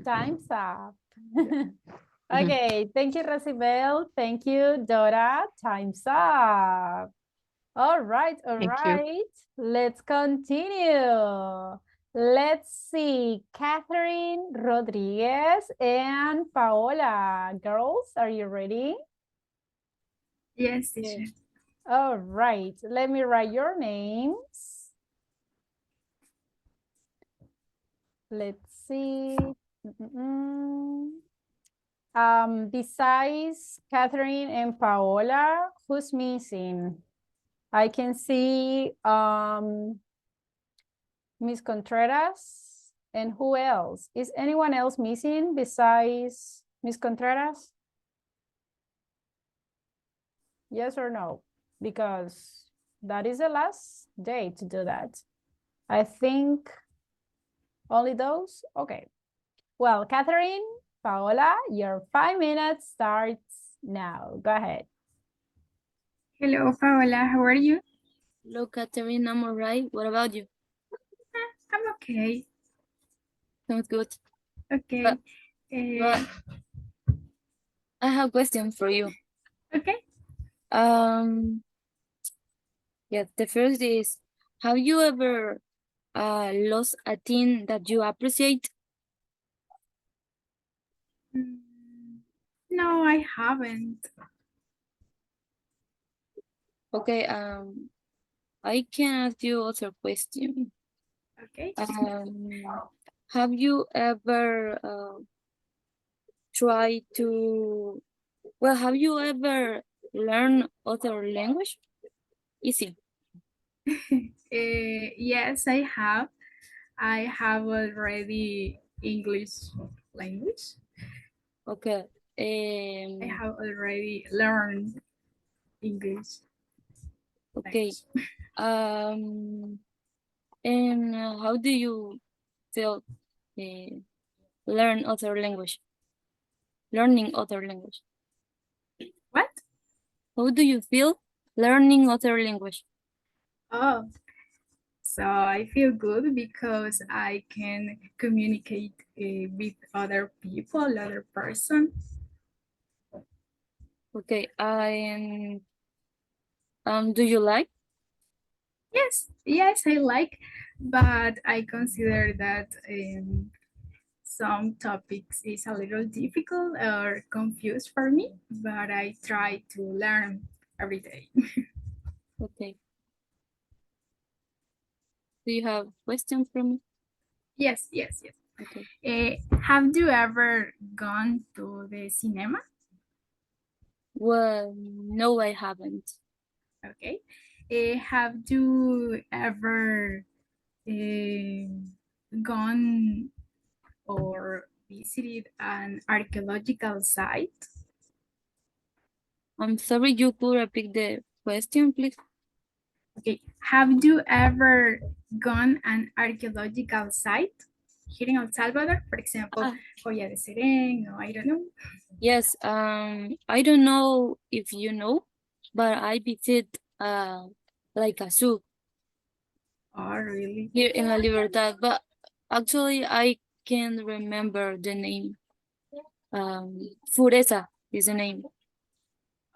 Time's up. Okay, thank you, Rosibel. Thank you, Dora. Time's up. All right, all Thank you. right. Let's continue. Let's see, Catherine Rodriguez and Paola. Girls, are you ready? Yes, teacher. All right, let me write your names. Let's see. Besides Catherine and Paola, who's missing? I can see Miss Contreras, and who else? Is anyone else missing besides Miss Contreras? Yes or no? Because that is the last day to do that. I think only those? Okay. Well, Catherine, Paola, your 5 minutes starts now. Go ahead. Hello, Paola. How are you? Hello, Catherine. I'm all right. What about you? I'm okay. Sounds good. Okay. But I have a question for you. Okay. Yeah, the first is, have you ever lost a thing that you appreciate? No, I haven't. Okay, I can ask you other question. Okay. Have you ever tried to, well, have you ever learned other language? Easy. Yes, I have. I have already English language. Okay. I have already learned English. Okay. And how do you feel learning other language? What? How do you feel learning other language? Oh, so I feel good because I can communicate with other people, other person. Okay. Do you like? Yes, I like, but I consider that some topics is a little difficult or confused for me, but I try to learn every day. Okay. Do you have questions for me? Yes, yes, yes. Okay. Have you ever gone to the cinema? Well, no, I haven't. Okay. Have you ever gone or visited an archaeological site? I'm sorry, you could repeat the question, please? Okay. Have you ever gone an archaeological site here in El Salvador? For example, Joya de Serén, or I don't know. Yes, I don't know if you know, but I visit like a zoo Oh, really? here in La Libertad, but actually I can't remember the name. Fureza is the name.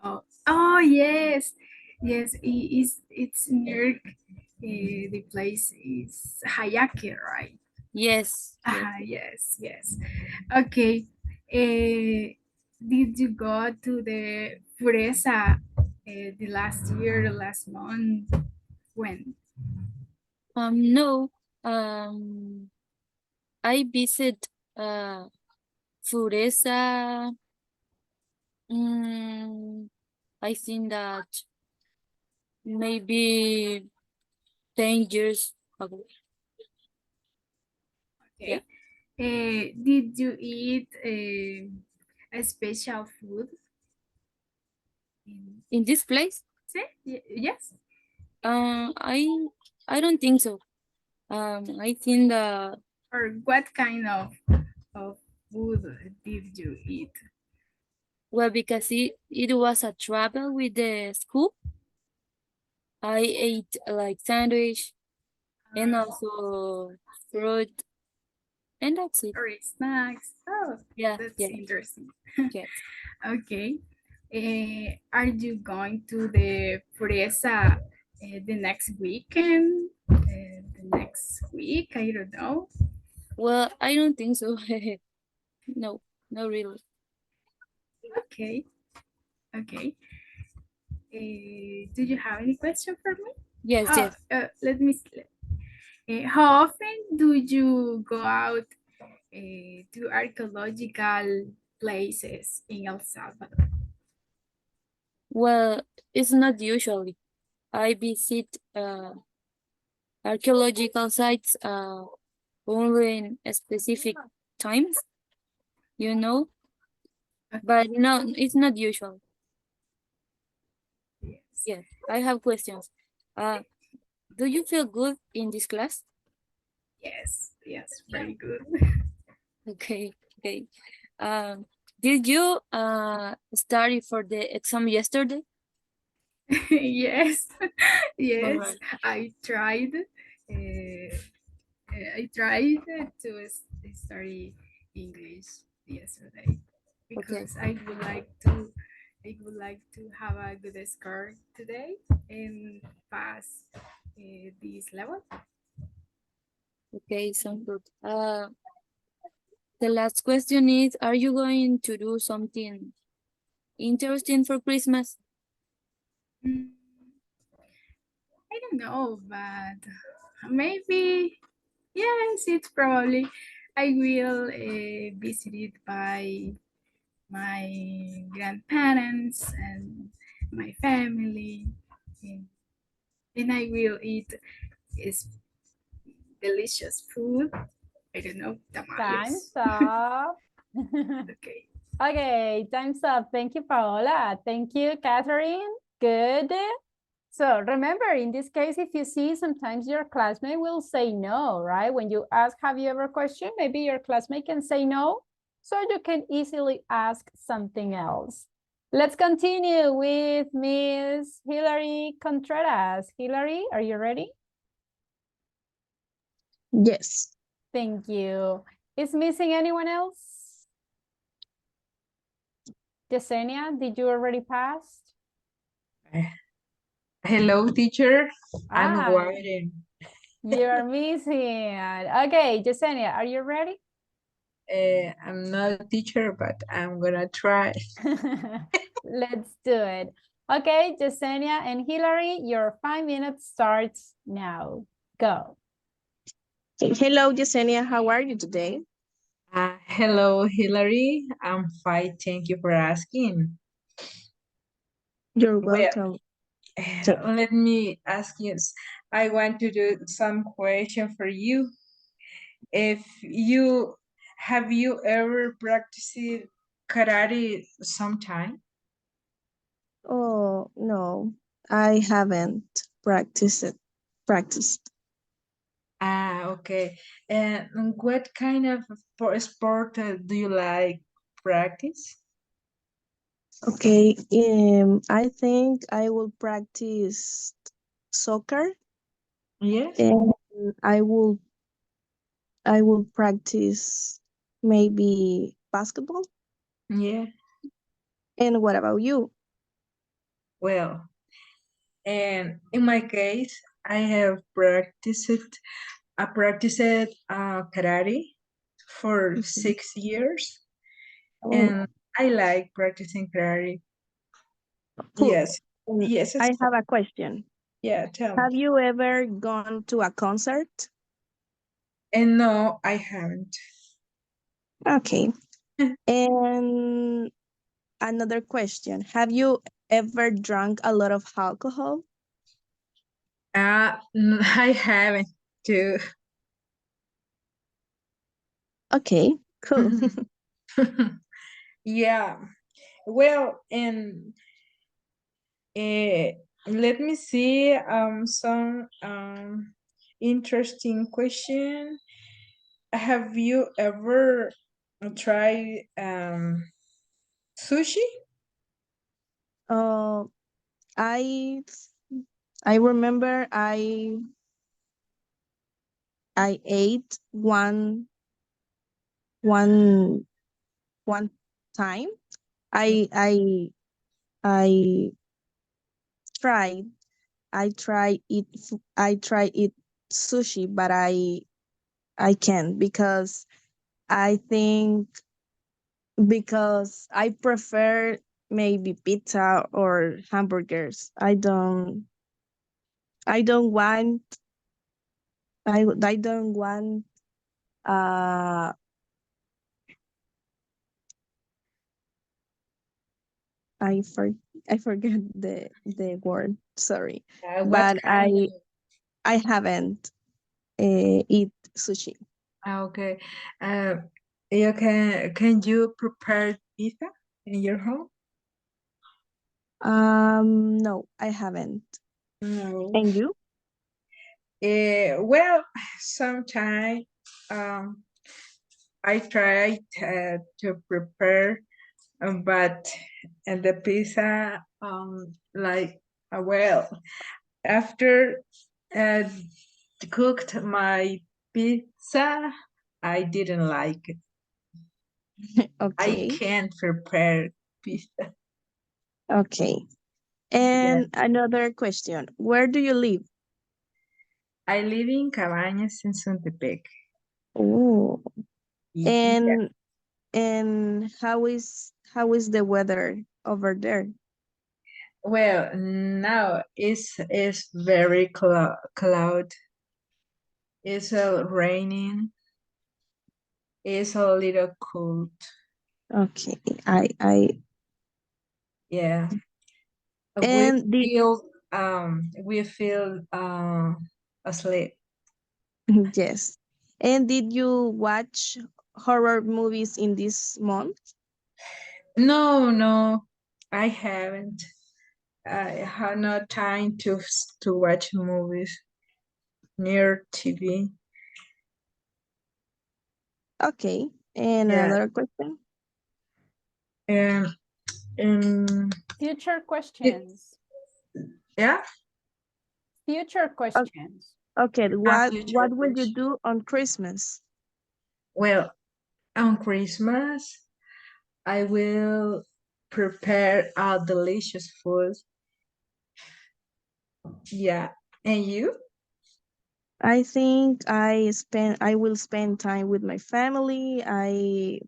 Oh, yes. Yes, it's near the place is Hayake, right? Yes. Yes, yes. Okay. Did you go to the Pureza the last year, last month? When? No. I visit Fureza. I think that maybe 10 years ago. Okay. Did you eat a special food? In this place? Yes. I don't think so. I think that. Or what kind of food did you eat? Well, because it was a travel with the school, I ate like sandwich and also fruit, and that's it. Or snacks. Oh, Yeah, that's yeah. interesting. Yes. Okay. Are you going to the Pureza the next weekend? The next week? I don't know. Well, I don't think so. No, not really. Okay. Okay. Do you have any question for me? Yes, yes. Let me see. How often do you go out to archaeological places in El Salvador? Well, it's not usually. I visit archaeological sites only in specific times, you know, but no, it's not usual. Yes, I have questions. Do you feel good in this class? Yes, yes, very good. Okay, okay. Did you study for the exam yesterday? Yes, yes, Alright. I tried. I tried to study English yesterday because I would like to have a good score today and pass this level. Okay, sounds good. The last question is, are you going to do something interesting for Christmas? I don't know, but maybe yes, it's probably I will visit it by my grandparents and my family, and I will eat is delicious food. I don't know, tamales. Time's up. Okay. Okay, time's up. Thank you, Paola. Thank you, Catherine. Good. So remember, in this case, if you see sometimes your classmate will say no, right? When you ask, have you ever questioned? Maybe your classmate can say no. So you can easily ask something else. Let's continue with Miss Hilary Contreras. Hilary, are you ready? Yes. Thank you. Is missing anyone else? Yesenia, did you already pass? Hello, teacher. I'm Ah, waiting. you're missing. Okay, Yesenia, are you ready? I'm not a teacher, but I'm gonna try. Let's do it. Okay, Yesenia and Hilary, your 5 minutes starts now. Go. Hello, Yesenia. How are you today? Hello, Hillary. I'm fine. Thank you for asking. You're Well, welcome. So, let me ask you. I want to do some question for you. If you have you ever practiced karate sometime? oh no, I haven't practiced. Okay. And what kind of sport do you like practice? Okay, I think I will practice soccer Yes. and I will practice maybe basketball. Yeah. And what about you? Well, and in my case, I have practiced karate for 6 years, Oh, and I like practicing karate. cool. Yes. Yes, I it's have a question. yeah, tell me. Have you ever gone to a concert? And no, I haven't. Okay. And another question. Have you ever drunk a lot of alcohol? I haven't too. Okay, cool. Yeah. Well, and let me see some interesting question. Have you ever tried sushi? Uh, I remember I ate one time. I tried I tried eat sushi, but I can't because I think because I prefer maybe pizza or hamburgers. I don't want I don't want uh I for I forget the word, sorry. What But kind of? I haven't eat sushi. Okay. Uh, you can you prepare pizza in your home? No, I haven't. No. And you? Well, sometimes I tried to prepare, but the pizza, like, well, after uh, cooked my pizza, I didn't like it. I Okay. can't prepare pizza. Okay. Yeah. And another question. Where do you live? I live in Cabañas in Suntepec. Oh. Yeah. And how is the weather over there? Well, now it's very cloud. It's raining. It's a little cold. Okay. I Yeah. and did We feel asleep. yes. And did you watch horror movies in this month? No, I haven't. I have no time to watch movies near TV. Okay. And Yeah. another question. Um, Future questions. yeah. Future questions. Okay. What future will you question. do on Christmas? Well, on Christmas, I will prepare a delicious food. Yeah. And you? I think I will spend time with my family. I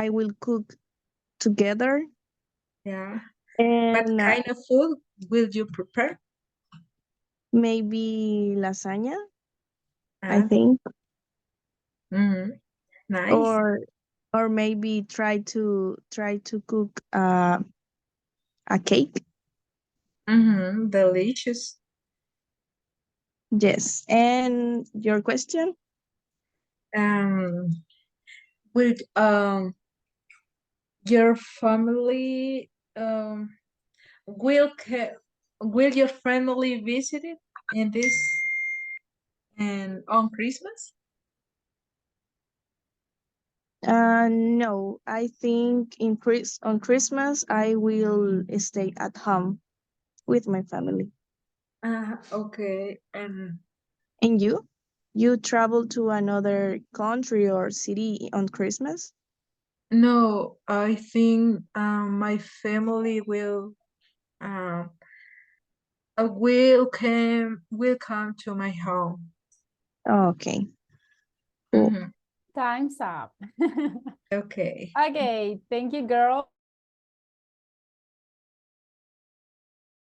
will cook together Yeah. What and kind of food will you prepare? maybe lasagna. I think. Mm-hmm. Nice. Or maybe try to cook a cake. Mm-hmm. Delicious. Yes. And your question? Will your family will your family visit it in this and on Christmas? No, I think on Christmas I will stay at home with my family. Okay. And you? You travel to another country or city on Christmas? No, I think my family uh, will come to my home. Okay. Mhm. Time's up. Okay. Okay, thank you, girl.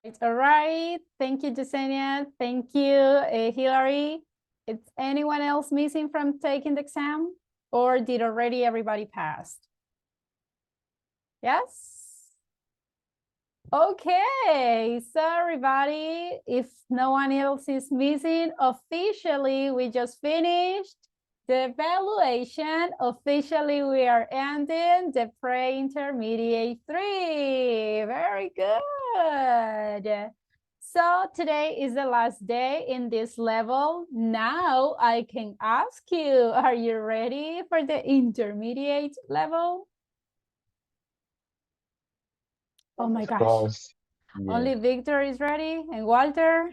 It's all right. Thank you, Jasenia. Thank you, Hillary. Is anyone else missing from taking the exam? Or did already everybody pass? Yes? Okay, so everybody, if no one else is missing, officially we just finished the evaluation. Officially we are ending the pre-intermediate 3. Very good. So today is the last day in this level. Now I can ask you, are you ready for the intermediate level? Oh my Of gosh. course. Only Yeah. Victor is ready and Walter.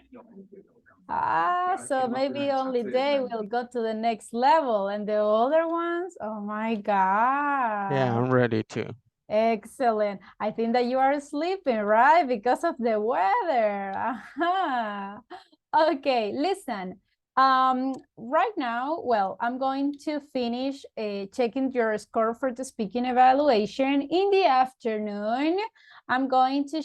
So maybe only they will go to the next level and the other ones, oh my Yeah, God. I'm ready to. Excellent. I think that you are sleeping, right? Because of the weather. Okay, listen. Right now, well, I'm going to finish checking your score for the speaking evaluation. In the afternoon, I'm going to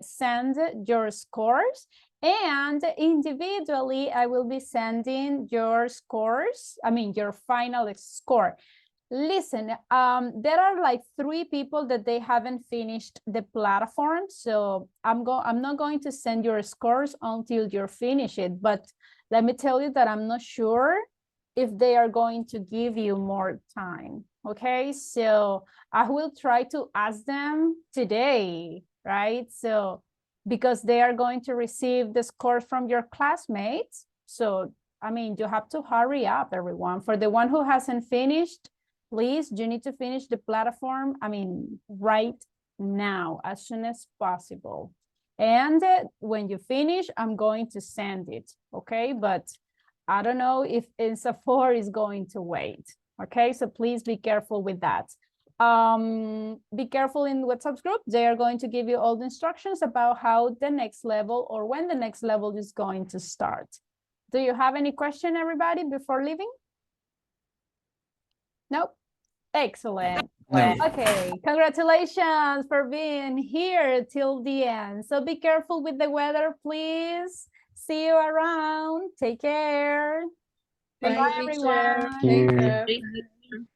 send your scores, and individually, I will be sending your scores, your final score. Listen, there are like 3 people that they haven't finished the platform, so I'm not going to send your scores until you finish it, but let me tell you that I'm not sure if they are going to give you more time, okay? So I will try to ask them today, right? So because they are going to receive the scores from your classmates, so you have to hurry up, everyone. For the one who hasn't finished, please, you need to finish the platform, right now, as soon as possible. And when you finish, I'm going to send it, okay? But I don't know if INSA4 is going to wait, okay? So please be careful with that. Be careful in WhatsApp group. They are going to give you all the instructions about how the next level or when the next level is going to start. Do you have any question, everybody, before leaving? Nope. Excellent. No. Okay, congratulations for being here till the end. So be careful with the weather, please. See you around. Take care. Thank Bye-bye, you, teacher. everyone. Thank Take you. care.